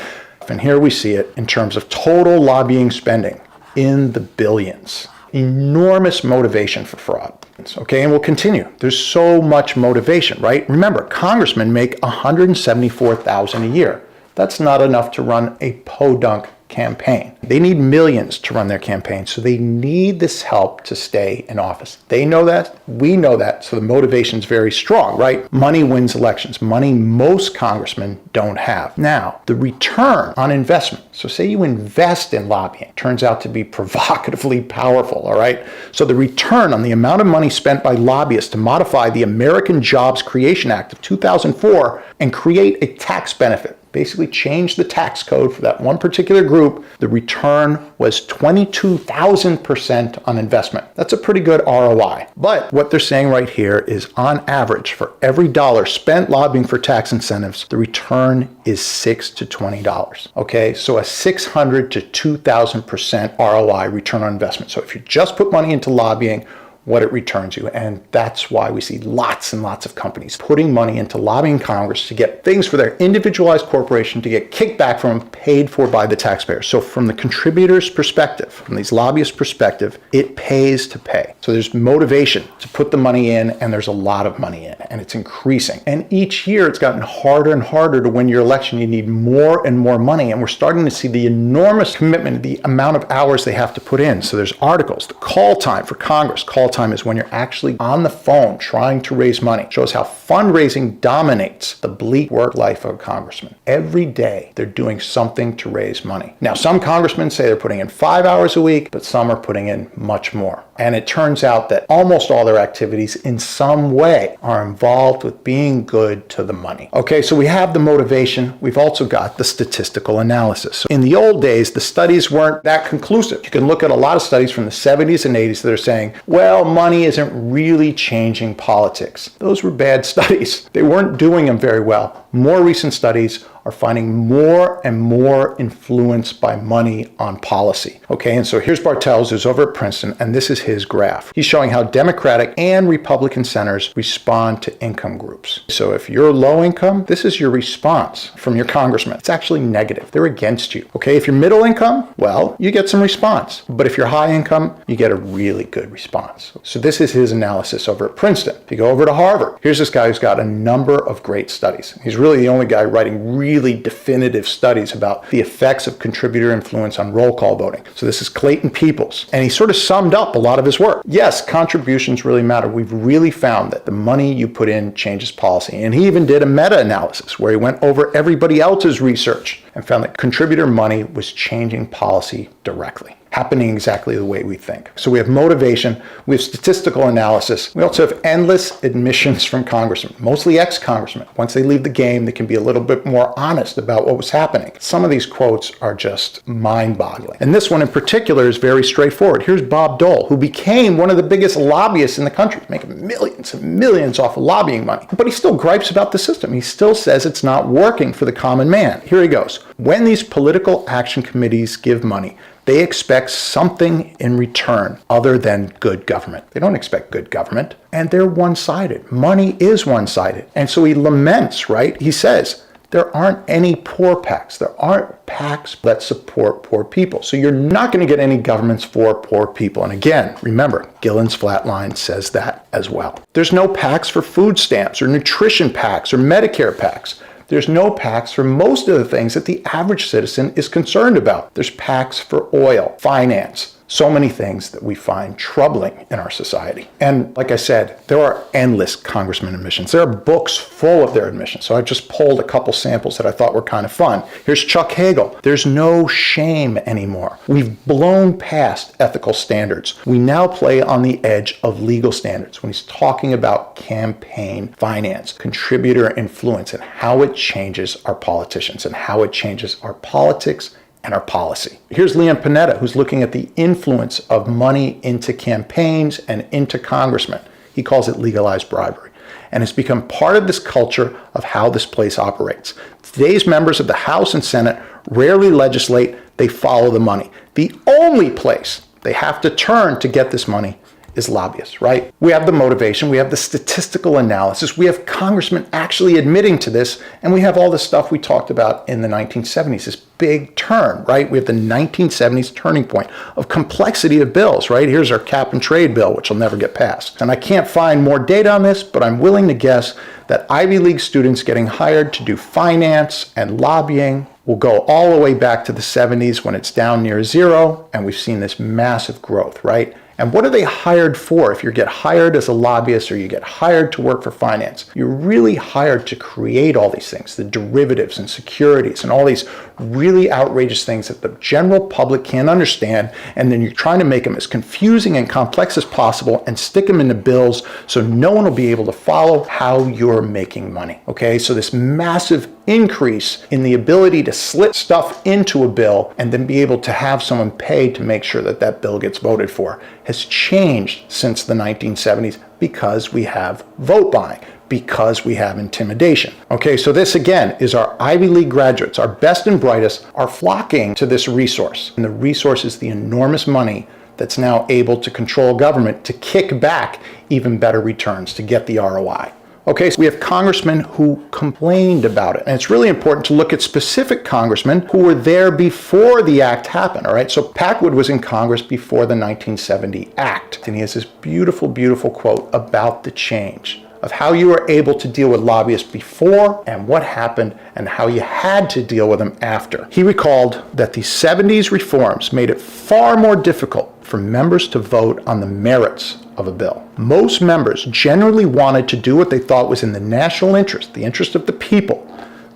And here we see it in terms of total lobbying spending in the billions. Enormous motivation for fraud. Okay, and we'll continue. There's so much motivation, right? Remember, congressmen make $174,000 a year. That's not enough to run a podunk campaign. They need millions to run their campaign, so they need this help to stay in office. They know that, we know that, so the motivation's very strong, right? Money wins elections. Money most congressmen don't have. Now, the return on investment, so say you invest in lobbying, turns out to be provocatively powerful, all right? So the return on the amount of money spent by lobbyists to modify the American Jobs Creation Act of 2004 and create a tax benefit, basically change the tax code for that one particular group, the return was 22,000% on investment. That's a pretty good ROI. But what they're saying right here is on average, for every dollar spent lobbying for tax incentives, the return is $6 to $20. Okay, so a 600 to 2,000% ROI, return on investment. So if you just put money into lobbying, what it returns you. And that's why we see lots and lots of companies putting money into lobbying Congress to get things for their individualized corporation to get kicked back from them, paid for by the taxpayer. So from the contributor's perspective, from these lobbyists' perspective, it pays to pay. So there's motivation to put the money in, and there's a lot of money in, and it's increasing. And each year it's gotten harder and harder to win your election. You need more and more money, and we're starting to see the enormous commitment, the amount of hours they have to put in. So there's articles, the call time for Congress. Call time is when you're actually on the phone trying to raise money. It shows how fundraising dominates the bleak work life of a congressman. Every day they're doing something to raise money. Now, some congressmen say they're putting in 5 hours a week, but some are putting in much more. And it turns out that almost all their activities in some way are involved with being good to the money. Okay, so we have the motivation. We've also got the statistical analysis. So in the old days, the studies weren't that conclusive. You can look at a lot of studies from the 70s and 80s that are saying, well, money isn't really changing politics. Those were bad studies. They weren't doing them very well. More recent studies are finding more and more influence by money on policy. Okay, and so here's Bartels, who's over at Princeton, and this is his graph. He's showing how Democratic and Republican senators respond to income groups. So if you're low income, this is your response from your congressman. It's actually negative. They're against you. Okay, if you're middle income, well, you get some response. But if you're high income, you get a really good response. So this is his analysis over at Princeton. If you go over to Harvard, here's this guy who's got a number of great studies. He's really the only guy writing really definitive studies about the effects of contributor influence on roll call voting. So this is Clayton Peoples, and he sort of summed up a lot of his work. Yes, contributions really matter. We've really found that the money you put in changes policy. And he even did a meta-analysis where he went over everybody else's research and found that contributor money was changing policy directly, happening exactly the way we think. So we have motivation, we have statistical analysis, we also have endless admissions from congressmen, mostly ex-congressmen. Once they leave the game, they can be a little bit more honest about what was happening. Some of these quotes are just mind-boggling. And this one in particular is very straightforward. Here's Bob Dole, who became one of the biggest lobbyists in the country, making millions and millions off of lobbying money. But he still gripes about the system. He still says it's not working for the common man. Here he goes. When these political action committees give money, they expect something in return other than good government. They don't expect good government, and they're one-sided. Money is one-sided. And so he laments, right? He says, there aren't any poor PACs. There aren't PACs that support poor people. So you're not going to get any governments for poor people. And again, remember, Gillen's Flatline says that as well. There's no PACs for food stamps or nutrition PACs or Medicare PACs. There's no PACs for most of the things that the average citizen is concerned about. There's PACs for oil, finance, So many things that we find troubling in our society. And like I said, there are endless congressman admissions. There are books full of their admissions. So I just pulled a couple samples that I thought were kind of fun. Here's Chuck Hagel. There's no shame anymore. We've blown past ethical standards. We now play on the edge of legal standards when he's talking about campaign finance, contributor influence, and how it changes our politicians and how it changes our politics and our policy. Here's Leon Panetta, who's looking at the influence of money into campaigns and into congressmen. He calls it legalized bribery, and it's become part of this culture of how this place operates. Today's members of the House and Senate rarely legislate, they follow the money. The only place they have to turn to get this money is lobbyists, right? We have the motivation, we have the statistical analysis, we have congressmen actually admitting to this, and we have all the stuff we talked about in the 1970s, this big turn, right? We have the 1970s turning point of complexity of bills, right? Here's our cap and trade bill, which will never get passed. And I can't find more data on this, but I'm willing to guess that Ivy League students getting hired to do finance and lobbying will go all the way back to the 70s when it's down near zero, and we've seen this massive growth, right? And what are they hired for? If you get hired as a lobbyist or you get hired to work for finance, you're really hired to create all these things, the derivatives and securities and all these really outrageous things that the general public can't understand. And then you're trying to make them as confusing and complex as possible and stick them into bills so no one will be able to follow how you're making money. Okay, so this massive increase in the ability to slit stuff into a bill and then be able to have someone pay to make sure that that bill gets voted for has changed since the 1970s because we have vote buying, because we have intimidation. Okay, so this again is our Ivy League graduates, our best and brightest are flocking to this resource. And the resource is the enormous money that's now able to control government to kick back even better returns to get the ROI. Okay, so we have congressmen who complained about it. And it's really important to look at specific congressmen who were there before the act happened, all right? So Packwood was in Congress before the 1970 act. And he has this beautiful, beautiful quote about the change of how you were able to deal with lobbyists before and what happened and how you had to deal with them after. He recalled that the 70s reforms made it far more difficult for members to vote on the merits of a bill. Most members generally wanted to do what they thought was in the national interest, the interest of the people.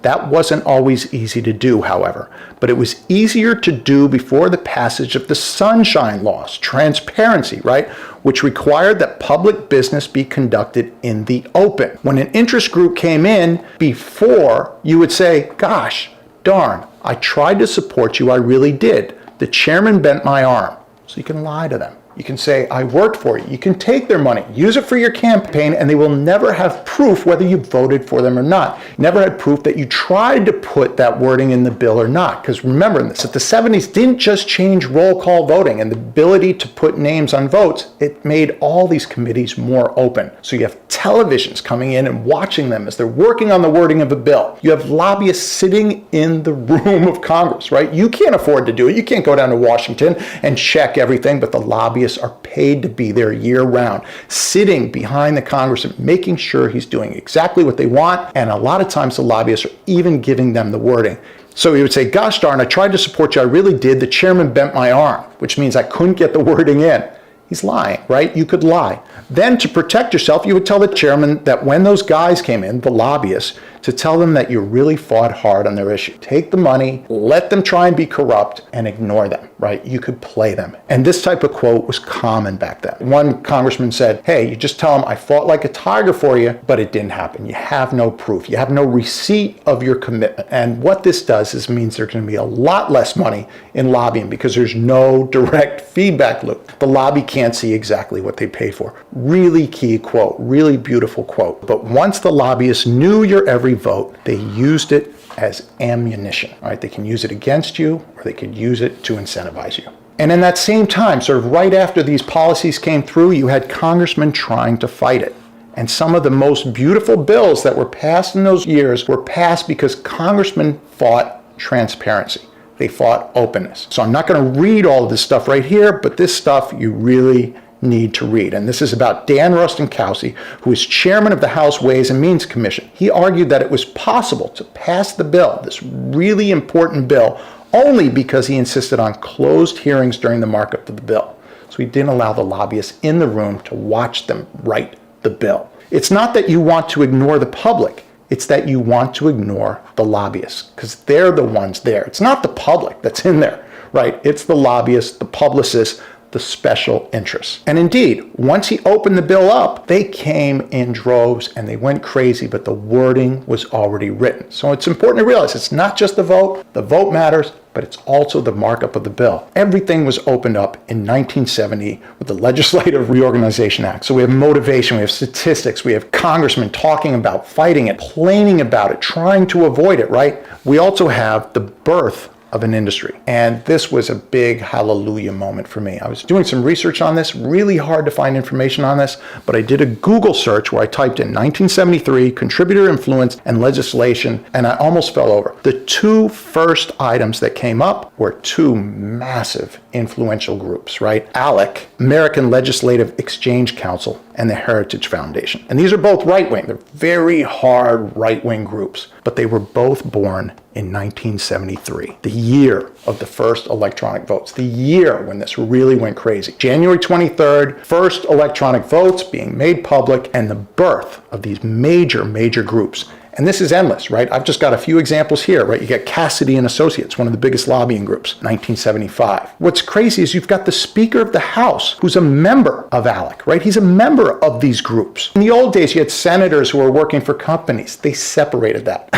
That wasn't always easy to do, however, but it was easier to do before the passage of the Sunshine Laws, transparency, right, which required that public business be conducted in the open. When an interest group came in before, you would say, gosh, darn, I tried to support you, I really did. The chairman bent my arm. So you can lie to them. You can say, I worked for you. You can take their money, use it for your campaign, and they will never have proof whether you voted for them or not. Never had proof that you tried to put that wording in the bill or not. Because remember this, that the 70s didn't just change roll call voting and the ability to put names on votes. It made all these committees more open. So you have televisions coming in and watching them as they're working on the wording of a bill. You have lobbyists sitting in the room of Congress, right? You can't afford to do it. You can't go down to Washington and check everything, but the lobbyists are paid to be there year round, sitting behind the congressman, making sure he's doing exactly what they want. And a lot of times the lobbyists are even giving them the wording. So he would say, gosh darn, I tried to support you. I really did. The chairman bent my arm, which means I couldn't get the wording in. He's lying, right? You could lie. Then to protect yourself, you would tell the chairman that when those guys came in, the lobbyists, to tell them that you really fought hard on their issue. Take the money, let them try and be corrupt, and ignore them, right? You could play them. And this type of quote was common back then. One congressman said, hey, you just tell them I fought like a tiger for you, but it didn't happen. You have no proof. You have no receipt of your commitment. And what this does is means there's going to be a lot less money in lobbying because there's no direct feedback loop. The lobby can't see exactly what they pay for. Really key quote, really beautiful quote. But once the lobbyists knew your every vote, they used it as ammunition, right? They can use it against you or they could use it to incentivize you. And in that same time, sort of right after these policies came through, you had congressmen trying to fight it. And some of the most beautiful bills that were passed in those years were passed because congressmen fought transparency. They fought openness. So I'm not going to read all of this stuff right here, but this stuff you really need to read. And this is about Dan Rostenkowski, who is chairman of the House Ways and Means Commission. He argued that it was possible to pass the bill, this really important bill, only because he insisted on closed hearings during the markup of the bill. So he didn't allow the lobbyists in the room to watch them write the bill. It's not that you want to ignore the public. It's that you want to ignore the lobbyists because they're the ones there. It's not the public that's in there, right? It's the lobbyists, the publicists, the special interests. And indeed, once he opened the bill up, they came in droves and they went crazy, but the wording was already written. So it's important to realize it's not just the vote matters, but it's also the markup of the bill. Everything was opened up in 1970 with the Legislative Reorganization Act. So we have motivation, we have statistics, we have congressmen talking about fighting it, complaining about it, trying to avoid it, right? We also have the birth of an industry. And this was a big hallelujah moment for me. I was doing some research on this, really hard to find information on this, but I did a Google search where I typed in 1973, contributor influence and legislation, and I almost fell over. The two first items that came up were two massive influential groups, right? ALEC, American Legislative Exchange Council, and the Heritage Foundation. And these are both right-wing. They're very hard right-wing groups, but they were both born in 1973, the year of the first electronic votes, the year when this really went crazy. January 23rd, first electronic votes being made public, and the birth of these major groups. And this is endless, right? I've just got a few examples here, right? You get Cassidy and Associates, one of the biggest lobbying groups, 1975. What's crazy is you've got the Speaker of the House, who's a member of ALEC, right? He's a member of these groups. In the old days, you had senators who were working for companies. They separated that.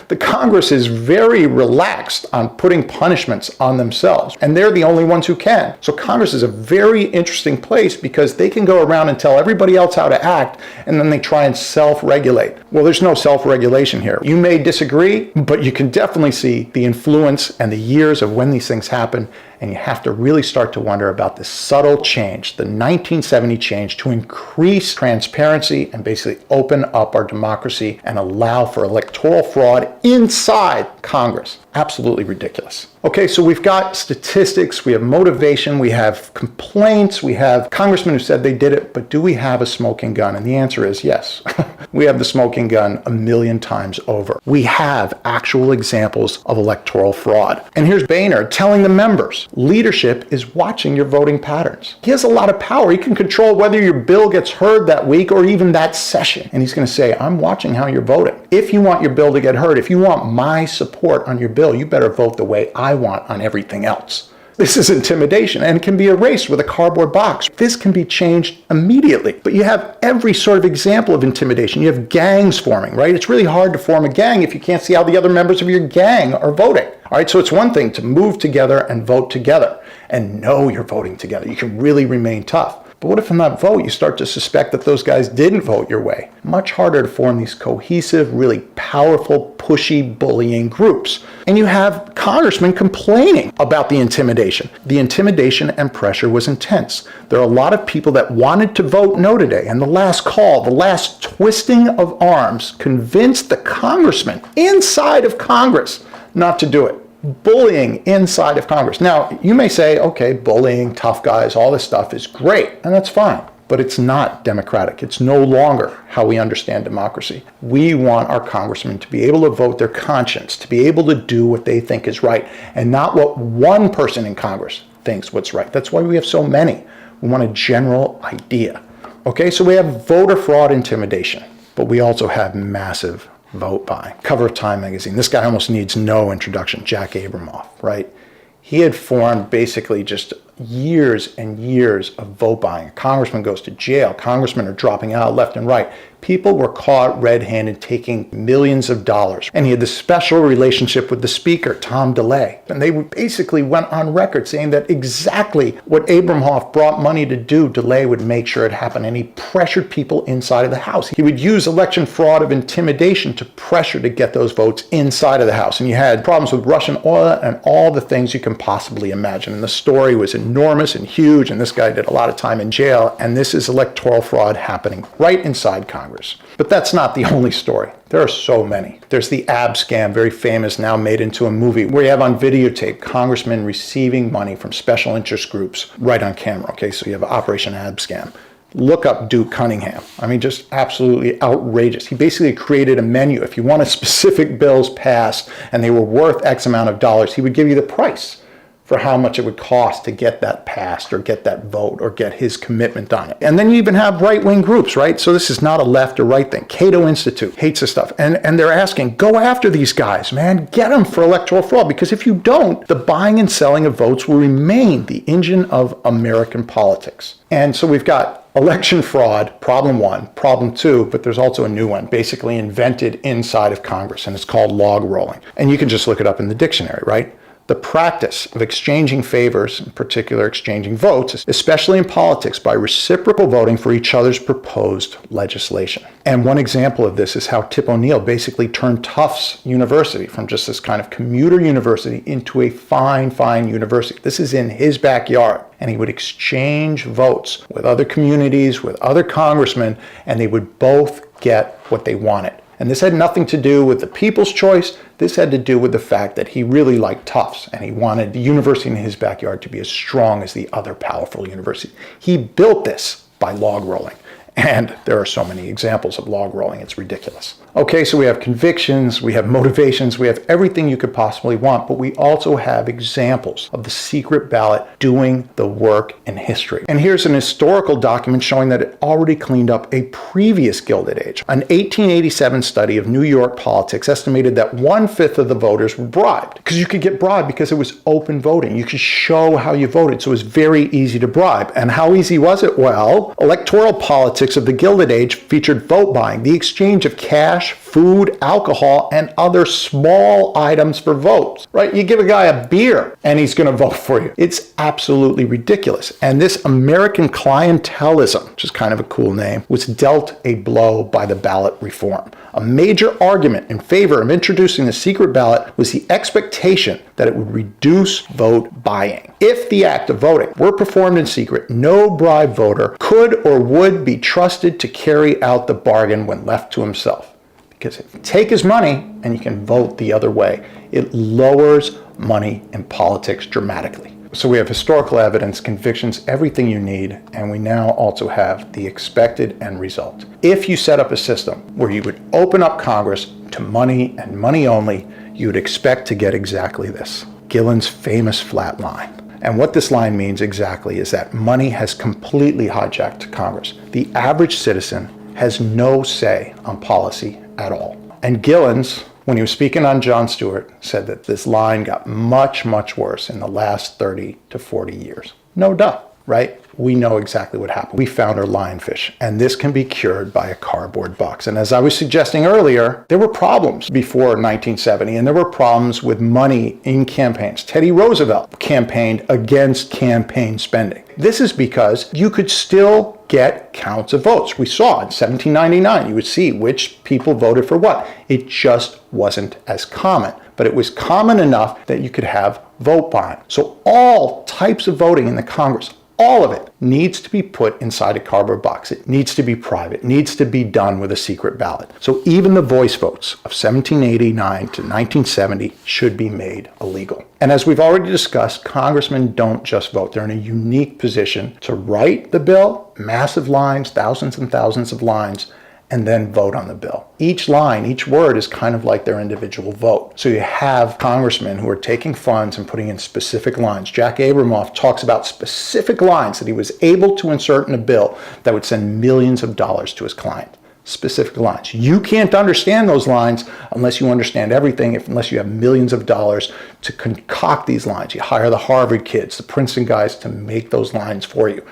The Congress is very relaxed on putting punishments on themselves, and they're the only ones who can. So Congress is a very interesting place because they can go around and tell everybody else how to act, and then they try and self-regulate. Well, there's no self-regulation here. You may disagree, but you can definitely see the influence and the years of when these things happen, and you have to really start to wonder about this subtle change, the 1970 change to increase transparency and basically open up our democracy and allow for electoral fraud inside Congress. Absolutely ridiculous. Okay, so we've got statistics, we have motivation, we have complaints, we have congressmen who said they did it, but do we have a smoking gun? And the answer is yes. We have the smoking gun a million times over. We have actual examples of electoral fraud. And here's Boehner telling the members, leadership is watching your voting patterns. He has a lot of power. He can control whether your bill gets heard that week or even that session. And he's going to say, I'm watching how you're voting. If you want your bill to get heard, if you want my support on your bill, you better vote the way I want on everything else. This is intimidation and can be erased with a cardboard box. This can be changed immediately. But you have every sort of example of intimidation. You have gangs forming, right? It's really hard to form a gang if you can't see how the other members of your gang are voting. All right, so it's one thing to move together and vote together and know you're voting together. You can really remain tough. But what if in that vote you start to suspect that those guys didn't vote your way? Much harder to form these cohesive, really powerful, pushy, bullying groups. And you have congressmen complaining about the intimidation. The intimidation and pressure was intense. There are a lot of people that wanted to vote no today, and the last call, the last twisting of arms convinced the congressman inside of Congress not to do it. Bullying inside of Congress. Now, you may say, okay, bullying, tough guys, all this stuff is great, and that's fine, but it's not democratic. It's no longer how we understand democracy. We want our congressmen to be able to vote their conscience, to be able to do what they think is right, and not what one person in Congress thinks what's right. That's why we have so many. We want a general idea. Okay, so we have voter fraud intimidation, but we also have massive vote buying. Cover of Time magazine. This guy almost needs no introduction. Jack Abramoff, right? He had formed basically just years and years of vote buying. A congressman goes to jail. Congressmen are dropping out left and right. People were caught red-handed taking millions of dollars. And he had this special relationship with the speaker, Tom DeLay. And they basically went on record saying that exactly what Abramoff brought money to do, DeLay would make sure it happened. And he pressured people inside of the House. He would use election fraud of intimidation to pressure to get those votes inside of the House. And you had problems with Russian oil and all the things you can possibly imagine. And the story was enormous and huge, and this guy did a lot of time in jail. And this is electoral fraud happening right inside Congress. But that's not the only story. There are so many. There's the AB scam, very famous, now made into a movie, where you have on videotape congressmen receiving money from special interest groups right on camera. Okay, so you have Operation AB scam. Look up Duke Cunningham. I mean, just absolutely outrageous. He basically created a menu. If you wanted specific bills passed and they were worth X amount of dollars, he would give you the price for how much it would cost to get that passed or get that vote or get his commitment on it. And then you even have right-wing groups, right? So this is not a left or right thing. Cato Institute hates this stuff. And they're asking, go after these guys, man. Get them for electoral fraud. Because if you don't, the buying and selling of votes will remain the engine of American politics. And so we've got election fraud, problem one, problem two, but there's also a new one, basically invented inside of Congress, and it's called log rolling. And you can just look it up in the dictionary, right? The practice of exchanging favors, in particular exchanging votes, especially in politics, by reciprocal voting for each other's proposed legislation. And one example of this is how Tip O'Neill basically turned Tufts University from just this kind of commuter university into a fine university. This is in his backyard. And he would exchange votes with other communities, with other congressmen, and they would both get what they wanted. And this had nothing to do with the people's choice. This had to do with the fact that he really liked Tufts and he wanted the university in his backyard to be as strong as the other powerful university. He built this by log rolling. And there are so many examples of log rolling, it's ridiculous. Okay, so we have convictions, we have motivations, we have everything you could possibly want, but we also have examples of the secret ballot doing the work in history. And here's an historical document showing that it already cleaned up a previous Gilded Age. An 1887 study of New York politics estimated that 1/5 of the voters were bribed. Because you could get bribed because it was open voting. You could show how you voted, so it was very easy to bribe. And how easy was it? Well, electoral politics of the Gilded Age featured vote buying, the exchange of cash, food, alcohol, and other small items for votes, right? You give a guy a beer and he's going to vote for you. It's absolutely ridiculous. And this American clientelism, which is kind of a cool name, was dealt a blow by the ballot reform. A major argument in favor of introducing the secret ballot was the expectation that it would reduce vote buying. If the act of voting were performed in secret, no bribe voter could or would be trusted to carry out the bargain when left to himself. Because if you take his money and you can vote the other way, it lowers money in politics dramatically. So we have historical evidence, convictions, everything you need, and we now also have the expected end result. If you set up a system where you would open up Congress to money and money only, you would expect to get exactly this. Gillen's famous flat line. And what this line means exactly is that money has completely hijacked Congress. The average citizen has no say on policy at all. And Gillen's, when he was speaking on Jon Stewart, said that this line got much worse in the last 30 to 40 years. No duh, right? We know exactly what happened. We found our lionfish, and this can be cured by a cardboard box. And as I was suggesting earlier, there were problems before 1970, and there were problems with money in campaigns. Teddy Roosevelt campaigned against campaign spending. This is because you could still get counts of votes. We saw in 1799, you would see which people voted for what. It just wasn't as common, but it was common enough that you could have vote buying. So all types of voting in the Congress, all of it needs to be put inside a cardboard box. It needs to be private. It needs to be done with a secret ballot. So even the voice votes of 1789 to 1970 should be made illegal. And as we've already discussed, congressmen don't just vote. They're in a unique position to write the bill, massive lines, thousands and thousands of lines, and then vote on the bill. Each line, each word is kind of like their individual vote. So you have congressmen who are taking funds and putting in specific lines. Jack Abramoff talks about specific lines that he was able to insert in a bill that would send millions of dollars to his client. Specific lines. You can't understand those lines unless you understand everything, unless you have millions of dollars to concoct these lines. You hire the Harvard kids, the Princeton guys to make those lines for you.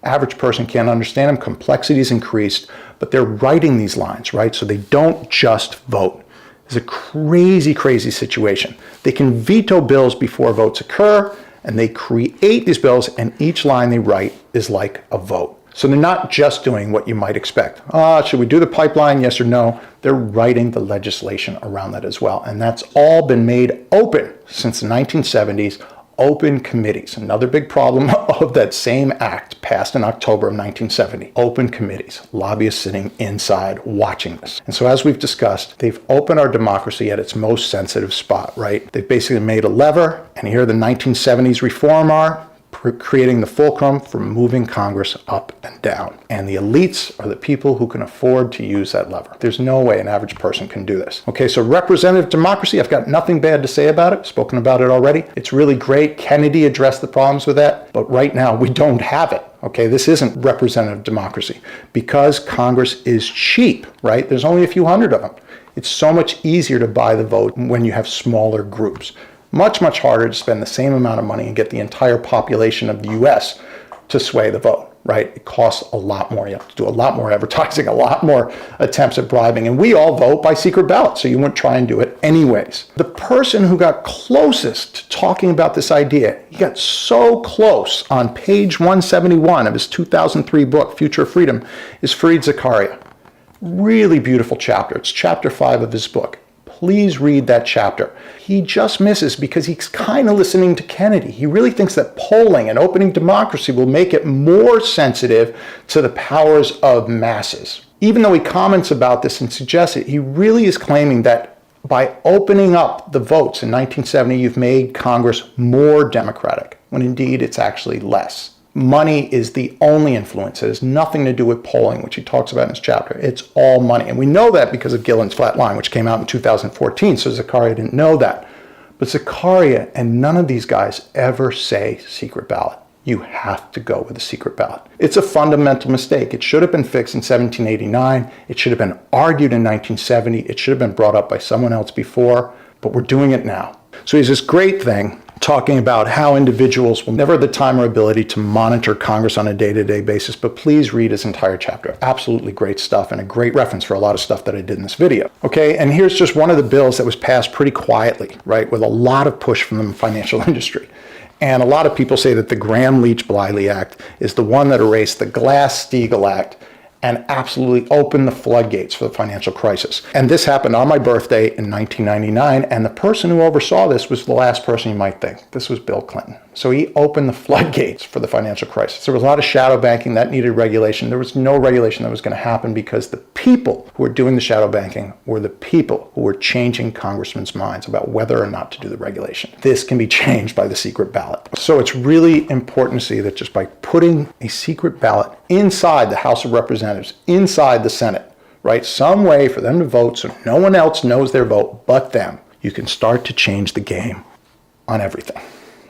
Average person can't understand them. Complexity is increased, but they're writing these lines, right? So they don't just vote. It's a crazy situation. They can veto bills before votes occur, and they create these bills, and each line they write is like a vote. So they're not just doing what you might expect. Should we do the pipeline? Yes or no? They're writing the legislation around that as well. And that's all been made open since the 1970s. Open committees. Another big problem of that same act passed in October of 1970. Open committees. Lobbyists sitting inside watching this. And so as we've discussed, they've opened our democracy at its most sensitive spot, right? They've basically made a lever, and here the 1970s reform are, creating the fulcrum for moving Congress up and down. And the elites are the people who can afford to use that lever. There's no way an average person can do this. Okay, so representative democracy, I've got nothing bad to say about it. Spoken about it already. It's really great. Kennedy addressed the problems with that, but right now we don't have it. Okay, this isn't representative democracy because Congress is cheap, right? There's only a few hundred of them. It's so much easier to buy the vote when you have smaller groups. Much, much harder to spend the same amount of money and get the entire population of the US to sway the vote, right? It costs a lot more. You have to do a lot more advertising, a lot more attempts at bribing. And we all vote by secret ballot, so you wouldn't try and do it anyways. The person who got closest to talking about this idea, he got so close on page 171 of his 2003 book, Future of Freedom, is Fareed Zakaria. Really beautiful chapter. It's chapter 5 of his book. Please read that chapter. He just misses because he's kind of listening to Kennedy. He really thinks that polling and opening democracy will make it more sensitive to the powers of masses. Even though he comments about this and suggests it, he really is claiming that by opening up the votes in 1970, you've made Congress more democratic, when indeed it's actually less. Money is the only influence. It has nothing to do with polling, which he talks about in his chapter. It's all money. And we know that because of Gillen's Flat Line, which came out in 2014. So Zakaria didn't know that. But Zakaria and none of these guys ever say secret ballot. You have to go with a secret ballot. It's a fundamental mistake. It should have been fixed in 1789. It should have been argued in 1970. It should have been brought up by someone else before, but we're doing it now. So he has this great thing talking about how individuals will never have the time or ability to monitor Congress on a day-to-day basis, but please read his entire chapter. Absolutely great stuff and a great reference for a lot of stuff that I did in this video. Okay, and here's just one of the bills that was passed pretty quietly, right, with a lot of push from the financial industry. And a lot of people say that the Gramm-Leach-Bliley Act is the one that erased the Glass-Steagall Act and absolutely opened the floodgates for the financial crisis. And this happened on my birthday in 1999, and the person who oversaw this was the last person you might think. This was Bill Clinton. So he opened the floodgates for the financial crisis. There was a lot of shadow banking that needed regulation. There was no regulation that was going to happen because the people who were doing the shadow banking were the people who were changing congressmen's minds about whether or not to do the regulation. This can be changed by the secret ballot. So it's really important to see that just by putting a secret ballot inside the House of Representatives, inside the Senate, right, some way for them to vote so no one else knows their vote but them, you can start to change the game on everything.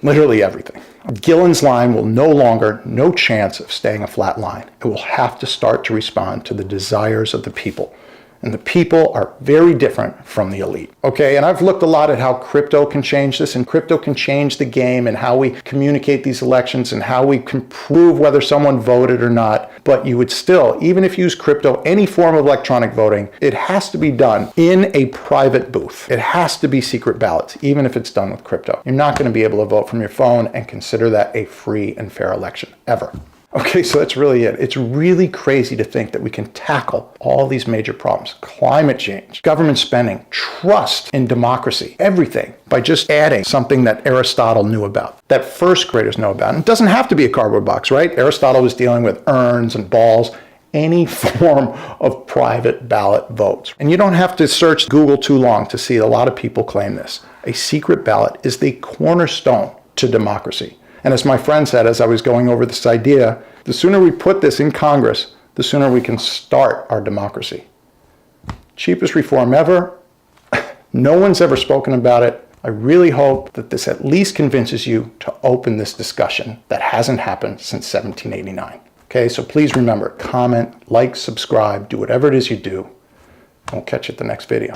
Literally everything. Gillen's line will no chance of staying a flat line. It will have to start to respond to the desires of the people. And the people are very different from the elite. Okay, and I've looked a lot at how crypto can change this, and crypto can change the game and how we communicate these elections and how we can prove whether someone voted or not. But you would still, even if you use crypto, any form of electronic voting, it has to be done in a private booth. It has to be secret ballots, even if it's done with crypto. You're not going to be able to vote from your phone and consider that a free and fair election, ever. Okay, so that's really it. It's really crazy to think that we can tackle all these major problems. Climate change, government spending, trust in democracy, everything, by just adding something that Aristotle knew about, that first graders know about. And it doesn't have to be a cardboard box, right? Aristotle was dealing with urns and balls, any form of private ballot votes. And you don't have to search Google too long to see a lot of people claim this. A secret ballot is the cornerstone to democracy. And as my friend said, as I was going over this idea, the sooner we put this in Congress, the sooner we can start our democracy. Cheapest reform ever. No one's ever spoken about it. I really hope that this at least convinces you to open this discussion that hasn't happened since 1789. Okay, so please remember, comment, like, subscribe, do whatever it is you do. I'll catch you at the next video.